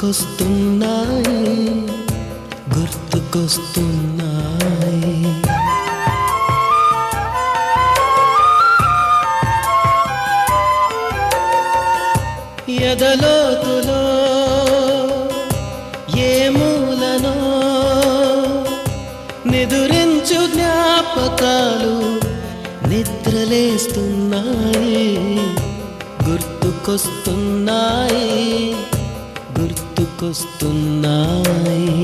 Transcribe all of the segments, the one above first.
గుర్తుకొస్తున్నాయి గుర్తుకొస్తున్నాయి. ఎదలోతులో ఏ మూలనో నిదురించు జ్ఞాపకాలు నిద్రలేస్తున్నాయి గుర్తుకొస్తున్నాయి గుర్తుకొస్తున్నాయి.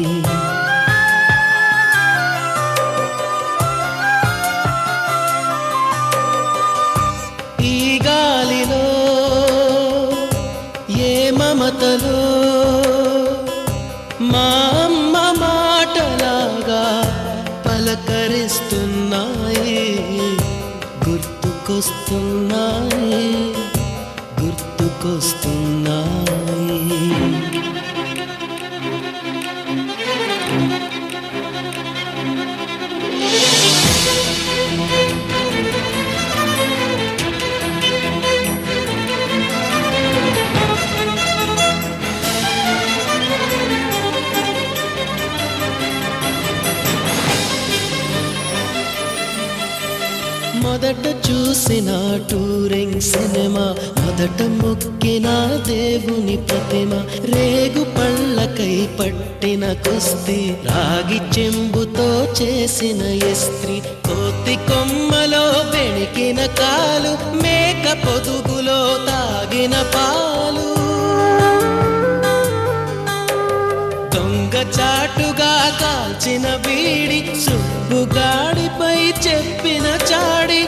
ఈ గాలిలో ఏ మమతలో మా అమ్మ మాటలాగా పలకరిస్తున్నాయి గుర్తుకొస్తున్నాయి గుర్తుకొస్తున్నాయి. మొదట చూసిన టూరింగ్ సినిమా, మొదట మొక్కిన దేవుని ప్రతిమ, రేగు పళ్ళకై పట్టిన కుస్తీ, రాగి చెంబుతో చేసిన ఇస్త్రీ, కోతి కొమ్మలో బెణికిన కాలు, మేక పొదుగులో తాగిన పాలు, దొంగ చాటుగా కాల్చిన బీడి, సుబ్బుగాడిపై చెప్పిన చాడి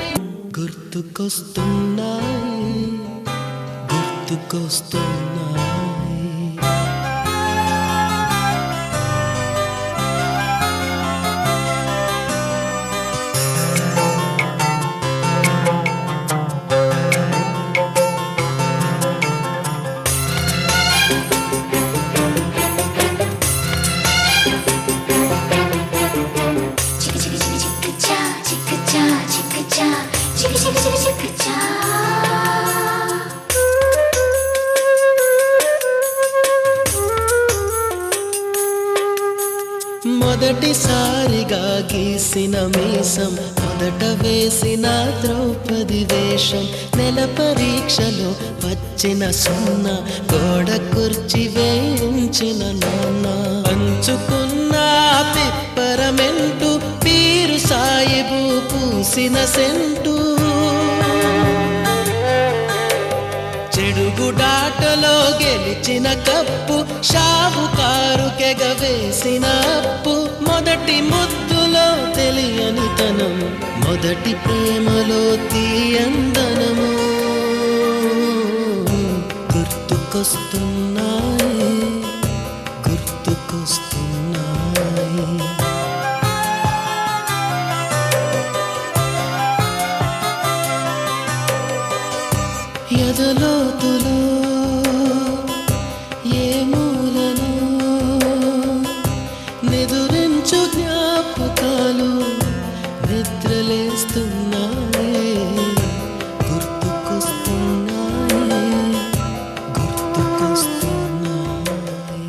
గుర్తుకొస్తున్నాయి గుర్తుకొస్తున్నాయి. మొదటిసారిగా గీసిన మీసం, మొదట వేసిన ద్రౌపది వేషం, నెల పరీక్షలో వచ్చిన సున్నా, గోడ కుర్చీ వేయించిన నాన్న, పంచుకున్న పిప్పరమెంటు, పీరు సాయిబు పూసిన సెంటు, చెడుగుడాటలో గెలిచిన కప్పు, షావుకారు కెగవేసిన అప్పు, మొదటి ముద్దులో తెలియని తనం, మొదటి ప్రేమలో తీయందనము గుర్తుకొస్తున్నాయి గుర్తుకొస్తున్నాయి. ఎదలోతులో ఏ మూలనో నిదురించు జ్ఞాపకాలు నిద్రలేస్తున్నాయి గుర్తుకొస్తున్నాయి గుర్తుకొస్తున్నాయి.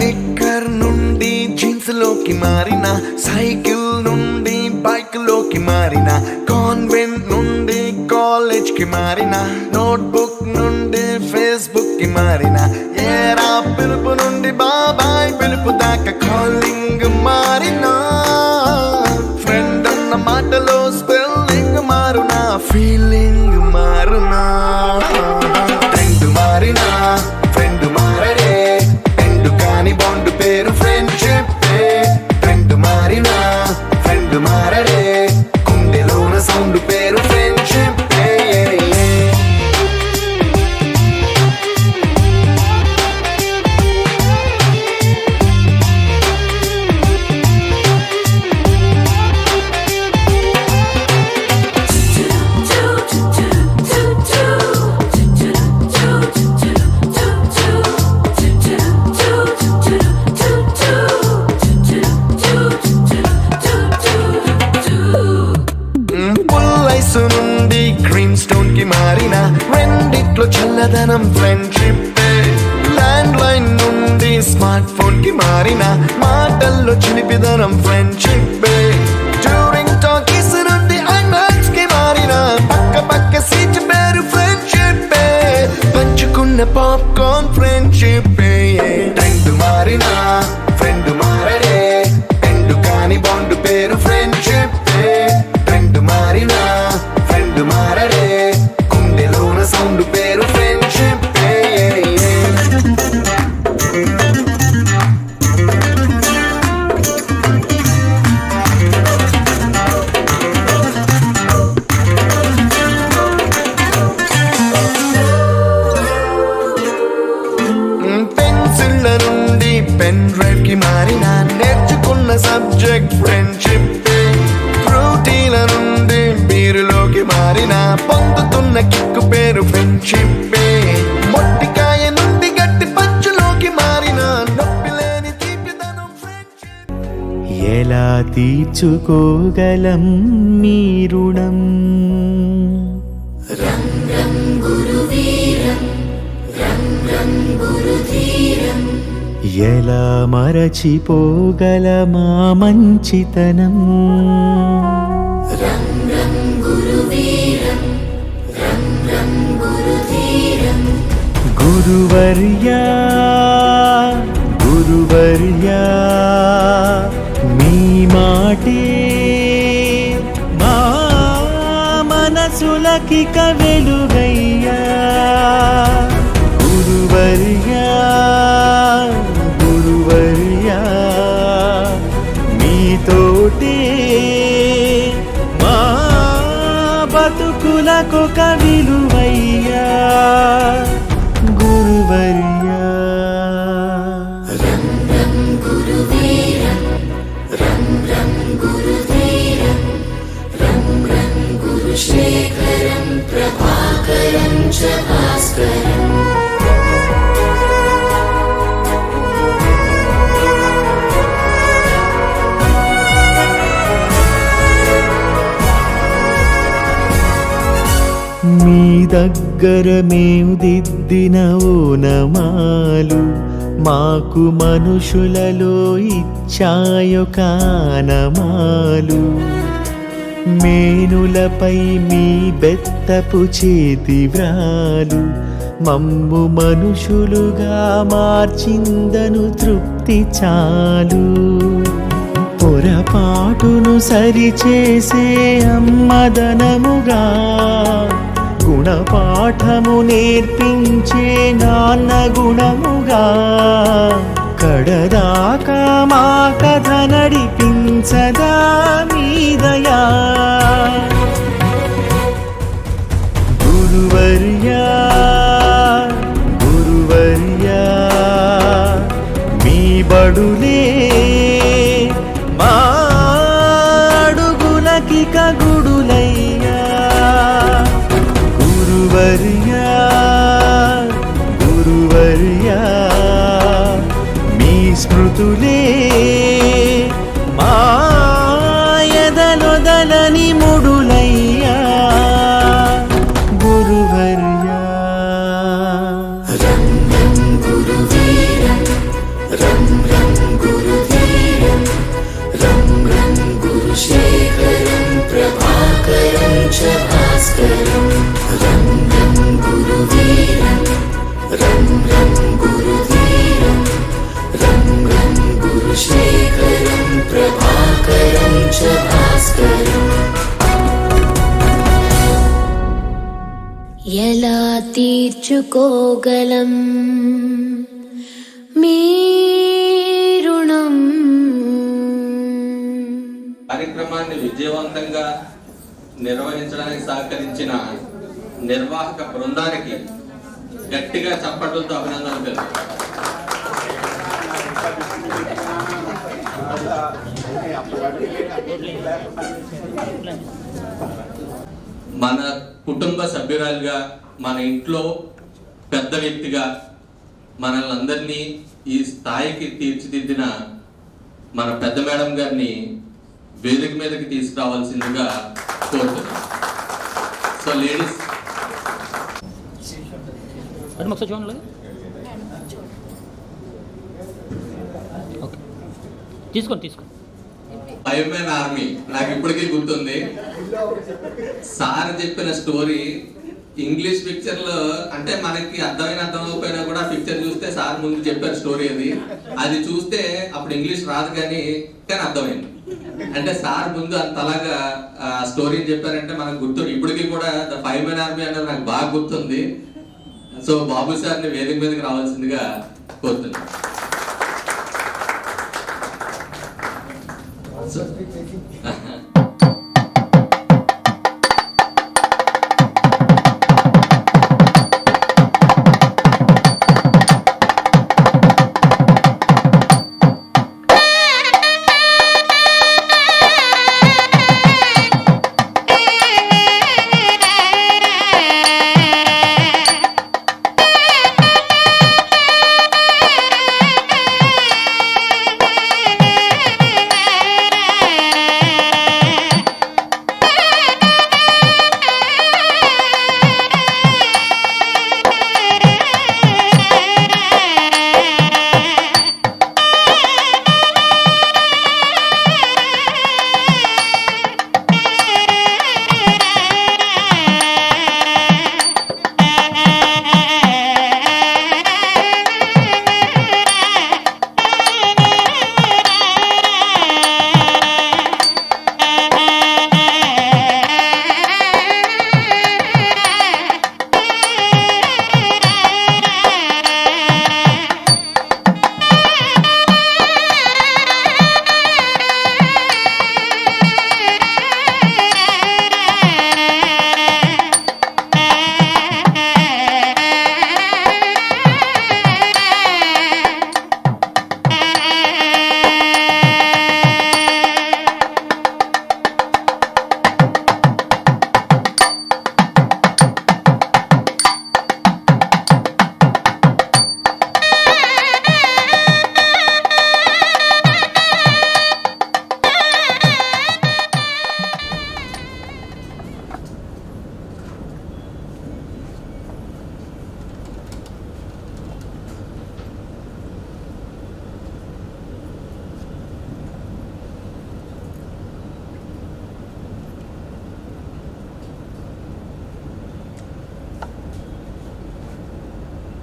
నిక్కర్ నుండి జీన్స్ లోకి మారిన, సైకిల్ నుండి బైక్ లోకి మారిన, కాన్వెంట్ నుండి కాలేజ్ కి మారిన, నోట్బుక్ నుండి ఫేస్బుక్ కి మారిన, ఏరా పిలుపు నుండి బాబాయ్ పిలుపు దాకా కాలింగ్ మారిన, ఫ్రెండ్ అన్న మాటలో స్పెల్లింగ్ మారునా, ఫీలింగ్ మారునా, ట్రెండ్ మారినా ఫ్రెండ్ మారడే, ఎండు కాని బాండ్ పేరు ఫ్రెండ్షిప్, ట్రెండ్ మారినా ఫ్రెండ్ మారడే, గుండెలోన సౌండ్ పేరు ఫ్రెండ్షిప్. నుండి గ్రీన్ స్టోన్ కి మారిన, రెండిట్లో చల్లదనం ఫ్రెండ్షిప్, మాటల్లో చిలిపిదనం ఫ్రెండ్షిప్ డ్యూరింగ్ టాకీస్ నుండి ఐమాక్స్ కి మారిన పక్క సీట్ పేరు ఫ్రెండ్షిప్ పంచుకున్న పాప్కార్న్ ఫ్రెండ్షిప్ ట్రెండ్ మారిన ఫ్రెండ్ మారడే ఎండు కాని బాండ్ పేరు ఫ్రెండ్షిప్ ట్రెండ్ మారిన ఫ్రెండ్ మారడే గుండెలోన సౌండ్ పేరు ఫ్రెండ్షిప్ పెన్సిళ్ళ నుండి పెన్ డ్రైవ్ కి మారిన నేర్చుకున్న సబ్జెక్ట్ ఫ్రెండ్షిప్ ఫ్రూటీల నుండి బీరులోకి మారిన పొందుతున్న కిక్కు పేరు ఫ్రెండ్షిప్ మొట్టికాయ నుండి గట్టి పంచులోకి మారిన నొప్పి లేని తీపిదనం ఫ్రెండ్షిప్ ఎలా తీర్చుకోగలం మీ రుణం ఎలా మరచిపోగలమా మంచితనం గురువర్యా గురువర్యా మీ మాటే మా మనసులకిక వెలుగయ్యా గురువర్యా గురువర్యా మీతోటే మా బతుకులకొక విలువయ్యా గురువర్యా శేఖరం ప్రభాకరం చ భాస్కరం మీ దగ్గర మేము దిద్దిన ఓనమాలు మాకు మనుషులలో ఇచ్చాయో కానమాలు మేనులపై మీ బెత్తపు చేతి వ్రాలు మమ్ము మనుషులుగా మార్చిందను తృప్తి చాలు పొరపాటును సరిచేసే అమ్మదనముగా గుణపాఠము నేర్పించే నాన్న గుణముగా కడదాకా మా కథ నడిపించదా మీదయా గురువర్యా గురువర్యా మీ బడులే మా అడుగులకిక గుడులయ్యా గురువర్యా గురువర్యా మీ స్మృతులే మా ఎదలొదలని ముడులయ్యా గురువర్యా శేఖరం ప్రభాకరం చ భాస్కరం రం రం గురువీరం రం రం గురుధీరం రం రం గురుశేఖరం ప్రభాకరం చ భాస్కరం ఎలా తీర్చుకోగలం మీ రుణం కార్యక్రమాన్ని విజయవంతంగా నిర్వహించడానికి సహకరించిన నిర్వాహక బృందానికి గట్టిగా చప్పట్లతో అభినందనలు తెలుపుతున్నాను. మన కుటుంబ సభ్యురాలుగా మన ఇంట్లో పెద్ద వ్యక్తిగా మనల్ని అందరినీ ఈ స్థాయికి తీర్చిదిద్దిన మన పెద్ద మేడం గారిని వేదిక మీదకి తీసుకురావాల్సిందిగా కోరుతున్నాను. సో లేడీస్ తీసుకోండి. ఫైవ్ మ్యాన్ ఆర్మీ నాకు ఇప్పటికీ గుర్తుంది. సార్ చెప్పిన స్టోరీ ఇంగ్లీష్ పిక్చర్ లో, అంటే మనకి అర్థమైపోయినా కూడా పిక్చర్ చూస్తే సార్ ముందు చెప్పారు స్టోరీ అది చూస్తే అప్పుడు ఇంగ్లీష్ రాదు కానీ అర్థమైంది. అంటే సార్ ముందు అంతలాగా స్టోరీని చెప్పారంటే మనకు గుర్తుంది. ఇప్పటికీ కూడా ద ఫైవ్ మ్యాన్ ఆర్మీ అనేది నాకు బాగా గుర్తుంది. సో బాబు సార్ని వేదిక మీదకి రావాల్సిందిగా కోరుతున్నాను.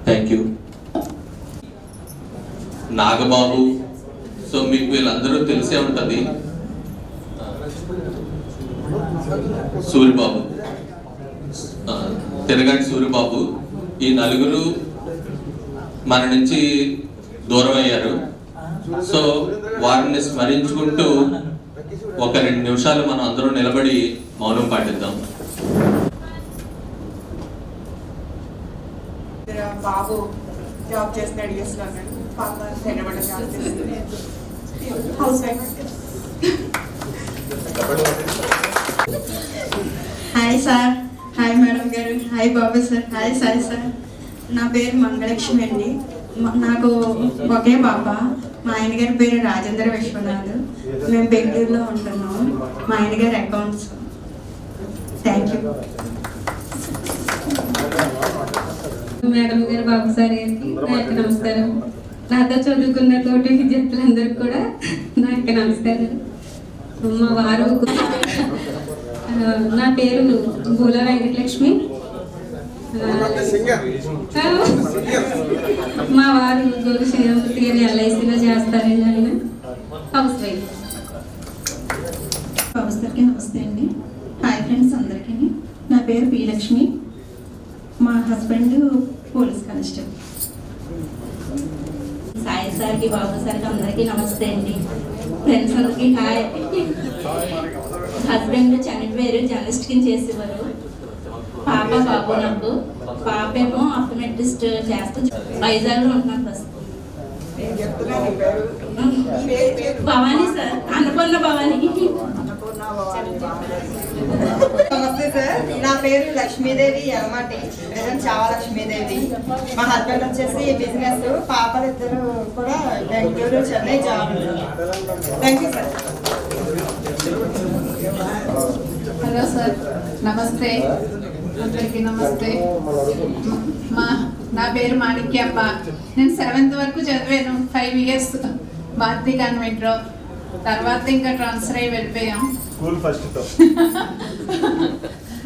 Thank you. నాగబాబు, సో మీకు వీళ్ళందరూ తెలిసే ఉంటుంది. సూరిబాబు, తిరగాటి సూరిబాబు, ఈ నలుగురు మన నుంచి దూరం అయ్యారు. సో వారిని స్మరించుకుంటూ ఒక 2 నిమిషాలు మనం అందరూ నిలబడి మౌనం పాటిద్దాం. బాబు జాబ్ చేస్తున్నాడు యూఎస్లో, పాప హైదరాబాద్ జాబ్ చేస్తుంది, house wife. Hi sir, hi madam గారు, హాయ్ బాబు సార్, హాయ్ సాయి సార్. నా పేరు మంగళలక్ష్మి అండి. నాకు ఒకే పాప. మా ఆయన గారి పేరు రాజేంద్ర విశ్వనాథ్. మేము బెంగళూరులో ఉంటున్నాం. మా ఆయన గారు అకౌంట్స్. Thank you. మేడం గారు, బాబు సార్ గారికి నాకు నమస్కారం. నాతో చదువుకున్న తోటి విద్యార్థులందరికీ కూడా నాకు నమస్కారం. మా వారు, నా పేరు బూల వెంకటలక్ష్మి. మా వారు గోలు శ్రీరామూర్తి గారు ఎల్ఐసిలో చేస్తారండి. ఆయన హౌస్ వైఫ్. బాబు సార్కి నమస్తే అండి. హాయ్ ఫ్రెండ్స్ అందరికీ. నా పేరు పి లక్ష్మి. మా హస్బెండ్ పోలీస్ కానిస్టేబుల్. సాయి సార్కి, బాబు సార్కి అందరికీ నమస్తే అండి. ఫ్రెండ్స్ అందరికీ హాయ్. హస్బెండ్ చనిపోయారు, జర్నలిస్ట్ కింద చేసేవారు. పాప, బాబు. నాకు పాప ఏమో ఆప్టోమెట్రిస్ట్ చేస్తూ వైజాగ్లో ఉంటున్నాను ప్రస్తుతం. భవానీ సార్, అన్నపూర్ణ భవానీ. నమస్తే సార్, నా పేరు లక్ష్మీదేవి యలమాటి, చావా లక్ష్మీదేవి. మా హస్బెండ్ వచ్చేసి బిజినెస్, పాపలు ఇద్దరు కూడా Bengaluru, Chennai job. Thank you sir. Hello sir, నమస్తే అందరికీ. నమస్తే. నా పేరు మాణిక్యమ్మ. నేను 7th వరకు చదివాను, 5 years భారతీ కాన్వెంట్లో. తర్వాత ఇంకా ట్రాన్స్ఫర్ అయ్యి వెళ్ళిపోయాం. స్కూల్ ఫస్ట్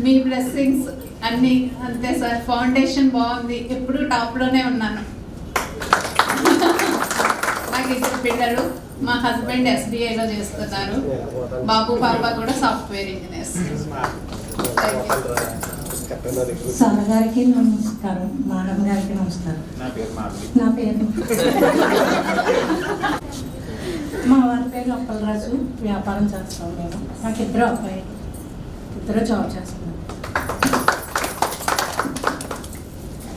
మీ బ్లెస్సింగ్స్ అన్నీ అంతే సార్. ఫౌండేషన్ బాగుంది, ఎప్పుడు టాప్లోనే ఉన్నాను. నాకు 2 పిల్లలు. మా హస్బెండ్ SBIలో చేస్తున్నారు. బాబు పాప కూడా సాఫ్ట్వేర్ ఇంజనీర్స్. సార్ గారికి నమస్కారం, మేడం గారికి నమస్కారం. నా పేరు మా వారి పేరు అప్పలరాజు. వ్యాపారం చేస్తాం మేము. నాకు 2 అబ్బాయిలు, 2 జాబ్ చేస్తున్నాం.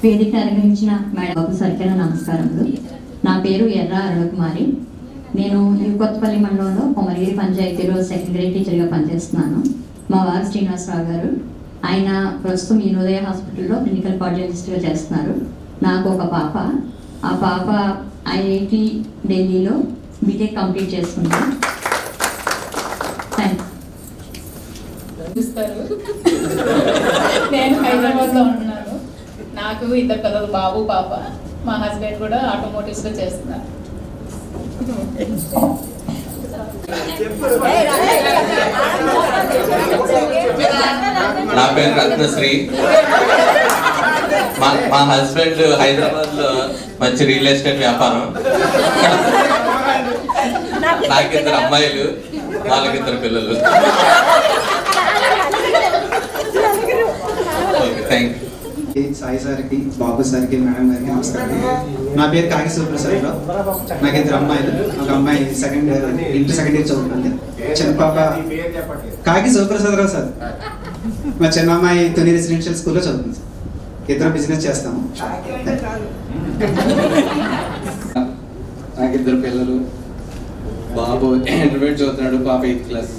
వేదిక నిర్వహించిన మేడం బాబు సార్కి నమస్కారములు. నా పేరు ఎర్ర అరుణకుమారి. నేను కొత్తపల్లి మండలంలో కొమరగిరి పంచాయతీలో సెకండరీ టీచర్గా పనిచేస్తున్నాను. మా వారు శ్రీనివాసరావు గారు. ఆయన ప్రస్తుతం ఈ నోదయ హాస్పిటల్లో క్లినికల్ కార్డియాలజిస్ట్గా చేస్తున్నారు. నాకు ఒక పాప. ఆ పాప IIT ఢిల్లీలో బీటెక్ కంప్లీట్ చేస్తుంది. నేను హైదరాబాద్లో ఉంటున్నాను. నాకు 2 పిల్లలు, బాబు పాప. మా హస్బెండ్ కూడా ఆటోమోటివ్స్లో చేస్తున్నారు. నా పేరు రత్నశ్రీ. మా హస్బెండ్ హైదరాబాద్ లో మంచి రియల్ ఎస్టేట్ వ్యాపారం. నాకు 2 అమ్మాయిలు, వాళ్ళకి 2 పిల్లలు. Thank you. సాయి సార్కి, బాబు సార్కి, మేడం గారికి నమస్కారం. నా పేరు కాకి శివప్రసాదరావు. నాకు 2 అమ్మాయిలు. ఒక అమ్మాయి ఇంటర్ సెకండ్ ఇయర్ చదువుతుంది. చిన్న పాప కాకి శివప్రసాదరావు సార్. మా చిన్న అమ్మాయి తొని రెసిడెన్షియల్ స్కూల్లో చదువుతుంది సార్. 2 బిజినెస్ చేస్తాము. నాకు 2 పిల్లలు. బాబు ఇంటర్మీడియట్ చదువుతున్నాడు, పాప 8th క్లాస్.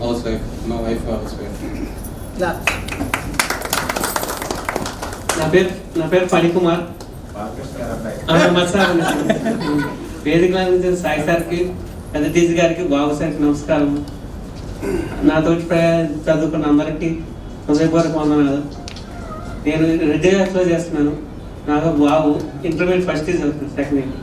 House wife. మా వైఫ్ హౌస్ వైఫ్. నా పేరు ఫణికుమార్. వేదిక సాయి సార్కి, పెద్ద టీచర్ గారికి, బాబు సార్కి నమస్కారం. నాతో చదువుకున్న అందరికీ హృదయపూర్వక వందనాలు. నేను రెడ్డి క్లాస్లో చేస్తున్నాను. నాకు బాబు ఇంటర్మీడియట్ ఫస్ట్ ఇయర్ చదువుతున్నాను, సెకండ్ ఇయర్.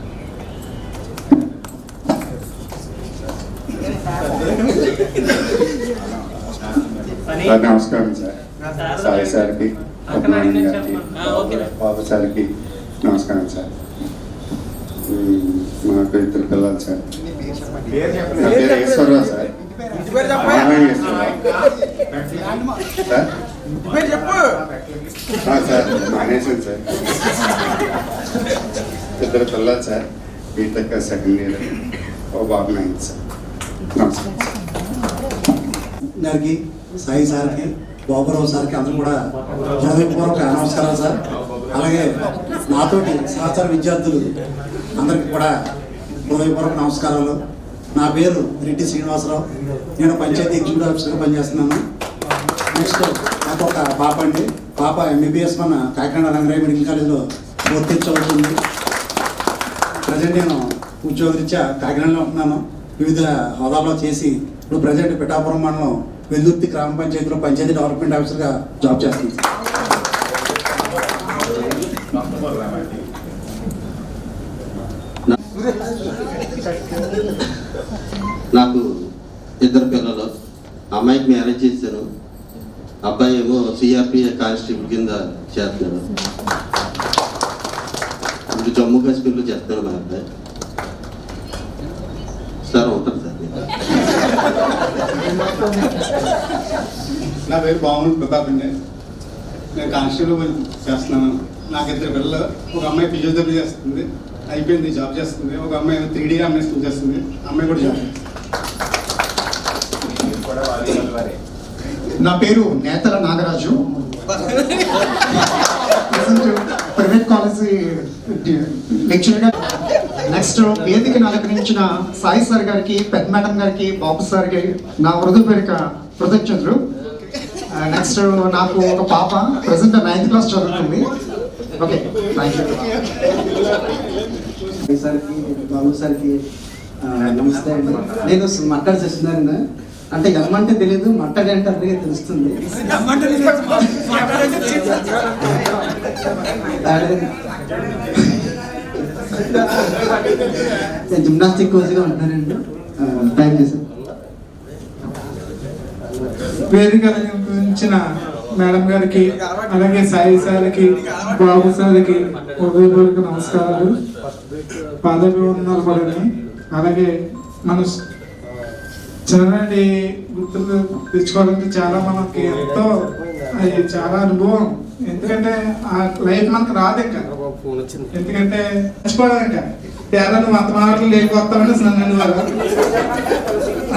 నమస్కారం సార్. సాయి సార్కి, బాబు సార్కి నమస్కారం సార్. మాకు 2 పిల్లలు సార్. నా పేరు ఈశ్వరరావు సార్. సార్ మానేసాను సార్. 2 పిల్లలు సార్. BTech second year. ఓ బాబు 9th సార్. నమస్కారం గారికి, సాయి సార్కి, బాబురావు సార్కి అందరూ కూడా హృదయపూర్వక నమస్కారాలు సార్. అలాగే నాతోటి సహచర విద్యార్థులు అందరికీ కూడా హృదయపూర్వక నమస్కారాలు. నా పేరు రెడ్డి శ్రీనివాసరావు. నేను పంచాయతీ ఎగ్జిక్యూటివ్ ఆఫీసర్గా పనిచేస్తున్నాను. నెక్స్ట్ నాకు ఒక పాప అండి. పాప MBBS మన కాకినాడ రంగరాయ మెడికల్ కాలేజ్లో 4th ఇయర్ చదువుతుంది. ప్రజెంట్ నేను ఉద్యోగరీత్యా కాకినాడలో ఉంటున్నాను. వివిధ హోదాల్లో చేసి ఇప్పుడు ప్రజెంట్ పిఠాపురం మండలం వెల్లుర్తి గ్రామ పంచాయతీలో పంచాయతీ డెవలప్మెంట్ ఆఫీసర్గా జాబ్ చేస్తుంది. నాకు 2 పిల్లలు. అమ్మాయికి మ్యారేజ్ చేశాను. అబ్బాయి ఏమో CRPF కానిస్టేబుల్ కింద చేస్తున్నాడు. ఇప్పుడు జమ్మూ కాశ్మీర్లో చేస్తున్నాడు మా అబ్బాయి. సార్ ఉంటారు సార్. నా పేరు బాగుంది ప్రతాప్ అండి. నేను కానిస్టేబుల్ చేస్తున్నాను. నాకు 2 పిల్లలు. ఒక అమ్మాయి ఫిజియోథెరపీ చేస్తుంది, అయిపోయింది, జాబ్ చేస్తుంది. ఒక అమ్మాయి 3D అమ్మాయి చేస్తుంది, అమ్మాయి కూడా జాబ్ చేస్తుంది. నా పేరు నేతల నాగరాజు. ప్రైవేట్ కాలేజ్ లెక్చరర్గా. నెక్స్ట్ వేదికను అలంకరించిన సాయి సార్ గారికి, పెద్ద మేడం గారికి, బాబు సార్ గారికి నా హృదయపూర్వక కృతజ్ఞతలు. నెక్స్ట్ నాకు ఒక పాప ప్రజెంట్ 9th క్లాస్ చదువుతుంది. Okay, thank you. సార్కి, బాబు సార్కి నమస్తే అండి. నేను మాట్లాడి చేస్తున్నాను. అంటే ఎమ్మంటే తెలియదు, మట్టడి అంటే అందరికీ తెలుస్తుంది. నేను జిమ్నాస్టిక్ కోచ్గా ఉంటానండి. Thank you sir. వేదిక అలంకరించిన మేడం గారికి అలాగే సాయి సార్కి బాబు సార్కి హృదయపూర్వక నమస్కారాలు, పాదాభివందనాలు కూడా. అలాగే మన చిన్ననాటి గుర్తులు తెచ్చుకోవాలంటే చాలా మనకి ఎంతో అది చాలా అనుభవం. ఎందుకంటే ఆ లైఫ్ మనకు రాదు ఇంకా, ఎందుకంటే మర్చిపోవడం ఇంకా తేడా నువ్వు అంత మాటలు లేకపోతామని నన్ను వాళ్ళు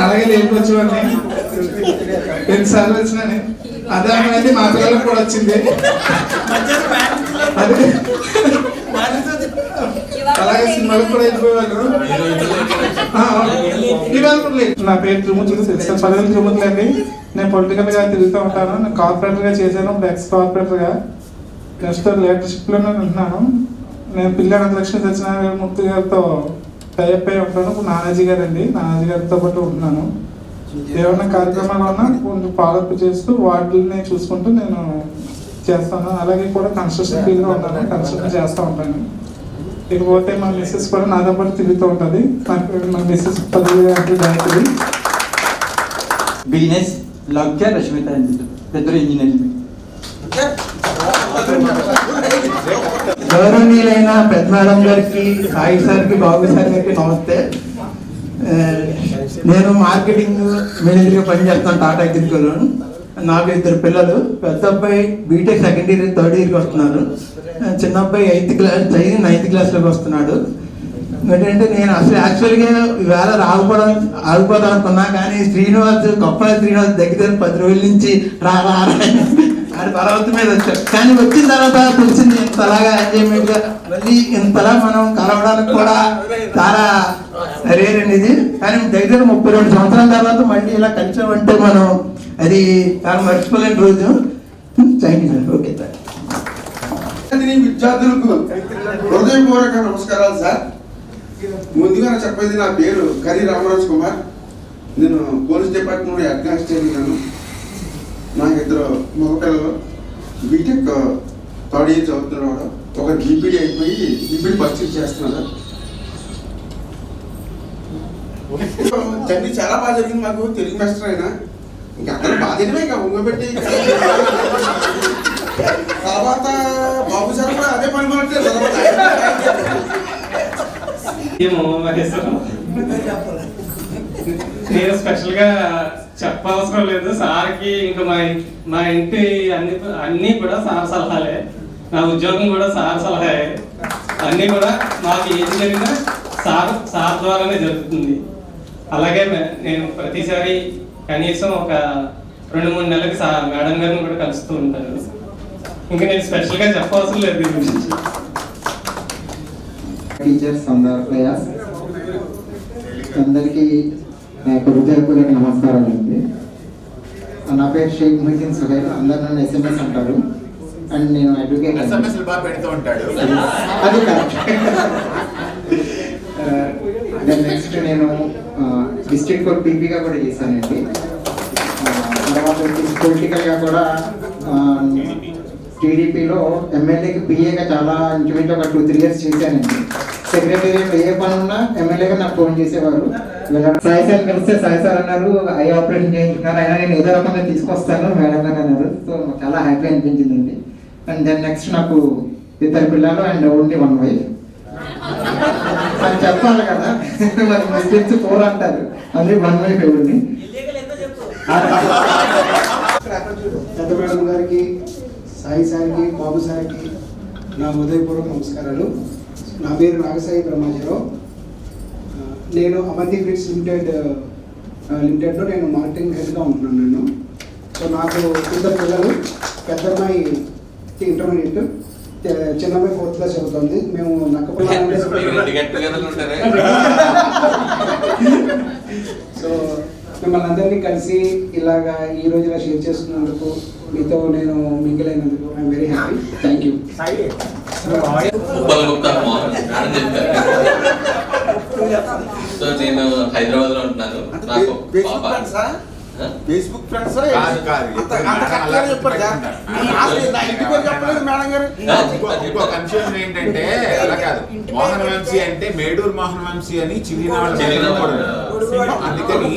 అలాగే లేకొచ్చేవాడిని 2 సార్లు వచ్చినాను. అదే అనేది మా పిల్లలకు కూడా వచ్చింది. అదే అలాగే సినిమాలకు కూడా వెళ్ళిపోయేవాళ్ళు. నా పేరు త్రిమూర్తులు, 10 త్రిమూర్తులు అండి. నేను పొలిటికల్ గా తిరుగుతూ ఉంటాను. నేను కార్పొరేటర్ గా చేశాను, ఇప్పుడు ఎక్స్ కార్పొరేటర్ గా నెక్స్ట్ లీడర్షిప్ లోనే ఉంటున్నాను. నేను పిల్లాడ లక్ష్మీ సత్యనారాయణ మూర్తి గారితో టైప్ అయి ఉంటాను. ఇప్పుడు నానాజీ గారు అండి, నానాజీ గారితో పాటు ఉంటున్నాను. ఏమైనా కార్యక్రమాలు ఉన్నా కొంచెం ఫాలోఅప్ చేస్తూ వాటిని చూసుకుంటూ నేను చేస్తాను. అలాగే కూడా కన్స్ట్రక్షన్ ఫీల్డ్ లో ఉన్నాను, కన్స్ట్రక్షన్ చేస్తూ ఉంటాను. ఇకపోతే మా మిస్సెస్ కూడా నాతో పాటు తిరుగుతూ ఉంటుంది. మా మిస్సెస్ 10 గంటలు దాటుతుంది. బిజినెస్ లౌక్య రష్మిత పెద్దలు ఇంజనీరింగ్. గౌరవనీయులైన పెద్ద మేడం గారికి, సాయి సార్కి, బాబు సార్ గారికి నమస్తే. నేను మార్కెటింగ్ మేనేజర్గా పనిచేస్తాను టాటా అగ్రికల్చర్లో. నాకు 2 పిల్లలు. పెద్ద అబ్బాయి బీటెక్ సెకండ్ ఇయర్, థర్డ్ ఇయర్కి వస్తున్నారు. చిన్న అబ్బాయి 8th క్లాస్ చదివి 9th క్లాస్లోకి వస్తున్నాడు. ఏంటంటే నేను అసలు యాక్చువల్గా ఈవేళ ఆగిపోదాం అనుకున్నా, కానీ శ్రీనివాస్ కొప్పల శ్రీనివాస్ దగ్గర 10 రోజుల నుంచి రారా ఆడి పర్వతం మీద వచ్చాడు. కానీ వచ్చిన తర్వాత తెలిసింది ఇంతలాగా ఎంజాయ్మెంట్గా మళ్ళీ ఇంతలా మనం కలవడానికి కూడా చాలా రేర్ అనేది. కానీ దగ్గర 32 సంవత్సరాల తర్వాత మళ్ళీ ఇలా కలిసామంటే మనం అది చాలా మర్చిపోలేని రోజు. Thank you sir. Okay sir. విద్యార్థులకు హృదయపూర్వక నమస్కారాలు సార్. ముందుగా చెప్పేది, నా పేరు కరి రామరాజ్ కుమార్. నేను పోలీస్ డిపార్ట్మెంట్ హెడ్ కానిస్టేబుల్. నాకు 2 మగపిల్లలు. బీటెక్ థర్డ్ ఇయర్ చదువుతున్నాడు. ఒక బీపీడీ అయిపోయి బీపీడీ పర్చేజ్ చేస్తున్నాడు. చదివి చాలా బాగా జరిగింది. మాకు తెలుగు మాస్టర్ అయినా ఇంకా అందరూ బాధ్యతమే ఇంకా ఉంగబెట్టి తర్వాత బాబు సార్ కూడా అదే పని మాట్లాడారు. నేను స్పెషల్ గా చెప్పవసరం లేదు సార్కి. ఇంకా మా ఇంటి అన్ని కూడా సార్ సలహాలే, నా ఉద్యోగం కూడా సార్ సలహాయే. అన్నీ కూడా మాకు ఏది జరిగినా సార్ ద్వారానే జరుగుతుంది. అలాగే నేను ప్రతిసారి కనీసం ఒక 2-3 నెలలకి మేడం గారిని కూడా కలుస్తూ ఉంటాను. ఇంకా నేను స్పెషల్ గా చెప్పవసరం లేదు దీని గురించి. టీచర్స్ అందరికీ హృదయపూర్వక నమస్కారాలు అండి. నా పేరు షేక్ మొహిద్దీన్ సుహైల్. అందరు నన్ను SMS అంటారు. అండ్ నేను అడ్వకేట్. అది కరెక్ట్. నెక్స్ట్ నేను డిస్ట్రిక్ట్ కోర్ట్ పీపీగా కూడా చేశానండి. తర్వాత పొలిటికల్గా కూడా టీడీపీలో ఎమ్మెల్యేకి పిఏగా చాలా ఇంచుమించు ఒక 2-3 ఇయర్స్ చేశానండి. సెక్రటేరియట్ ఏ పని ఉన్నా ఎమ్మెల్యేగా నాకు ఫోన్ చేసేవారు. సాయి సార్ కలిస్తే సాయి సార్ అన్నారు ఐ ఆపరేషన్ చేయించుకున్నారు, అయినా నేను ఏదో రకంగా తీసుకొస్తాను మేడం గారు అన్నారు. సో చాలా హ్యాపీ అనిపించిందండి. అండ్ దెన్ నెక్స్ట్ నాకు 2 పిల్లలు అండ్ ఓన్లీ 1 వైఫ్. అని చెప్పాలి కదా, మరి ముస్లిమ్స్ 4 అంటారు, అది 1 వైఫ్ ఇవ్వండి. పెద్ద మేడం గారికి, సాయి సార్కి, బాబు సార్కి నా హృదయపూర్వక నమస్కారాలు. నా పేరు నాగసాయి బ్రహ్మాజీరావు. నేను అవంతి ఫిట్స్ లిమిటెడ్లో నేను మార్కెటింగ్ హెడ్గా ఉంటున్నాను నేను. సో నాకు 2 పిల్లలు. పెద్ద అమ్మాయి ఇంటర్మీడియట్, చిన్న అమ్మాయి 4th క్లాస్ చదువుతుంది. మేము సో మిమ్మల్ని అందరినీ కలిసి ఇలాగా ఈ రోజు ఇలా షేర్ చేసుకున్నందుకు, మీతో నేను మింగిల్ అయినందుకు I'm very happy. Thank you. So నేను హైదరాబాద్ లో ఉంటున్నాను. నాకు ఫేస్బుక్ ఫ్రెండ్స్ ఇంకో కన్ఫ్యూజన్ ఏంటంటే అలా కాదు, మోహన్ వంశీ అంటే మేడూరు మోహన్ వంశీ అని చిన్న అందుకని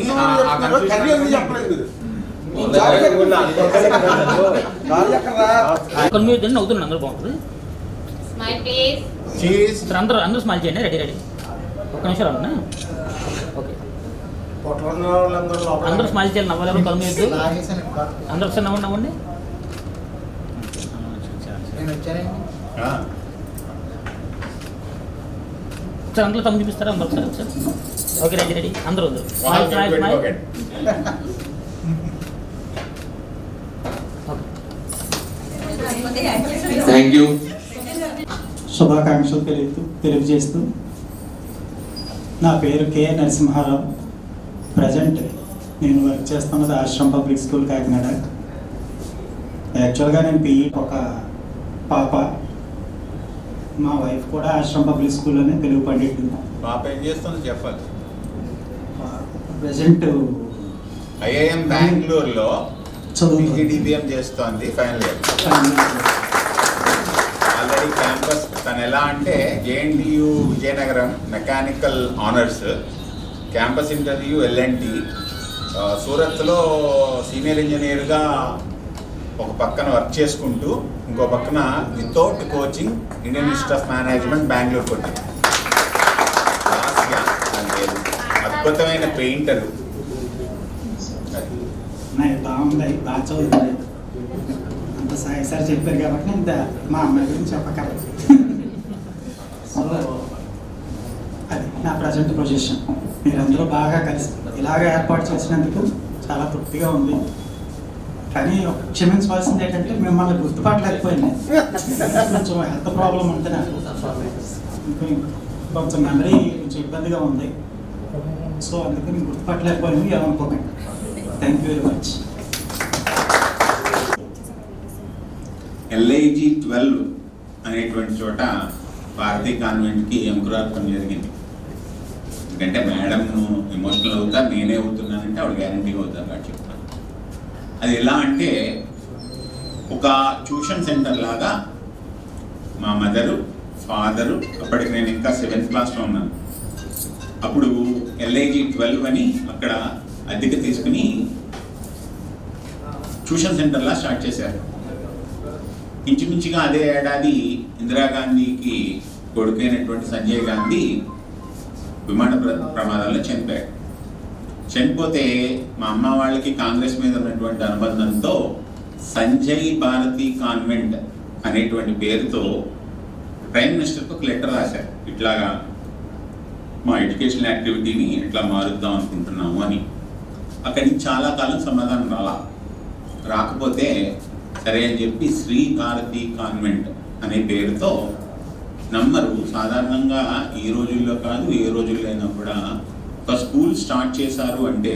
అవుతుంది అందరూ బాగుంటుంది. అందరూ స్మైల్ చేయండి. రెడీ ఒక్క నిమిషం అన్నా. ఓకే అందరూ స్మైల్ చేయాలి. నవ్వలేరు కళ్ళు మీద అందరూ ఒకసారి నవ్వండి. సార్ అందులో తమ్ము చూపిస్తారా? అందరూ ఒకసారి. ఓకే రెడీ అందరూ థ్యాంక్ యూ. శుభాకాంక్షలు తెలియజేస్తూ నా పేరు కె నరసింహారావు. ప్రజెంట్ నేను వర్క్ చేస్తున్నది ఆశ్రమ్ పబ్లిక్ స్కూల్ కాకినాడ. యాక్చువల్గా నేను పిఈ ఒక పాప, మా వైఫ్ కూడా ఆశ్రమ్ పబ్లిక్ స్కూల్లోనే తెలుగు పండిట్టు. పాప ఏం చేస్తుంది చెప్పాలి. ప్రజెంట్ ఐఐఎం బెంగళూరులో PGDBM చేస్తోంది ఫైనల్ ఇయర్. ఆల్రెడీ క్యాంపస్ తను ఎలా అంటే JNTU Vizianagaram mechanical honours, campus interview LNT, సూరత్లో సీనియర్ ఇంజనీర్గా ఒక పక్కన వర్క్ చేసుకుంటూ ఇంకో పక్కన without coaching Indian Institute of Management Bengaluru కొట్టింది. అద్భుతమైన పెయింటరు. బాగుంది, బాగా చదువుతుంది. అంత సార్ చెప్పారు కాబట్టి ఇంత మా అమ్మాయి గురించి చెప్పగలరు. సో అది నా ప్రజెంట్ పొజిషన్. మీరందరూ బాగా కలిసి ఇలాగ ఏర్పాటు చేసినందుకు చాలా తృప్తిగా ఉంది. కానీ క్షమించవలసింది ఏంటంటే మిమ్మల్ని గుర్తుపట్టలేకపోయింది. కొంచెం హెల్త్ ప్రాబ్లం ఉంది నాకు, కొంచెం మెమరీ కొంచెం ఇబ్బందిగా ఉంది. సో అందుకని గుర్తుపట్టలేకపోయింది, ఏమనుకోకండి. Thank you very much. LIG 12 అనేటువంటి చోట భారతీయ కాన్వెంట్కి అంకురార్పణ జరిగింది. ఎందుకంటే మేడం ఎమోషనల్ అవుతారు, నేనే అవుతున్నానంటే ఆవిడ గ్యారంటీగా అవుతారు కాబట్టి చెప్తాను. అది ఎలా అంటే ఒక ట్యూషన్ సెంటర్ లాగా మా మదరు, ఫాదరు, అప్పటికి నేను ఇంకా 7th క్లాస్లో ఉన్నాను. అప్పుడు LIG 12 అని అక్కడ అద్దెకి తీసుకుని ట్యూషన్ సెంటర్లా స్టార్ట్ చేశారు. ఇంచుమించుగా అదే ఏడాది ఇందిరాగాంధీకి కొడుకైనటువంటి సంజయ్ గాంధీ విమాన ప్రమాదంలో చనిపోయాడు. చనిపోతే మా అమ్మ వాళ్ళకి కాంగ్రెస్ మీద ఉన్నటువంటి అనుబంధంతో సంజయ్ భారతి కాన్వెంట్ అనేటువంటి పేరుతో ప్రైమ్ మినిస్టర్కి ఒక లెటర్ రాశారు. ఇట్లాగా మా ఎడ్యుకేషనల్ యాక్టివిటీని ఇట్లా మారుద్దాం అనుకుంటున్నాము అని. అక్కడి నుంచి చాలా కాలం సమాధానం రాకపోతే సరే అని చెప్పి శ్రీ భారతి కాన్వెంట్ అనే పేరుతో నంబరు సాధారణంగా ఈ రోజుల్లో కాదు ఏ రోజుల్లో అయినా కూడా ఒక స్కూల్ స్టార్ట్ చేశారు అంటే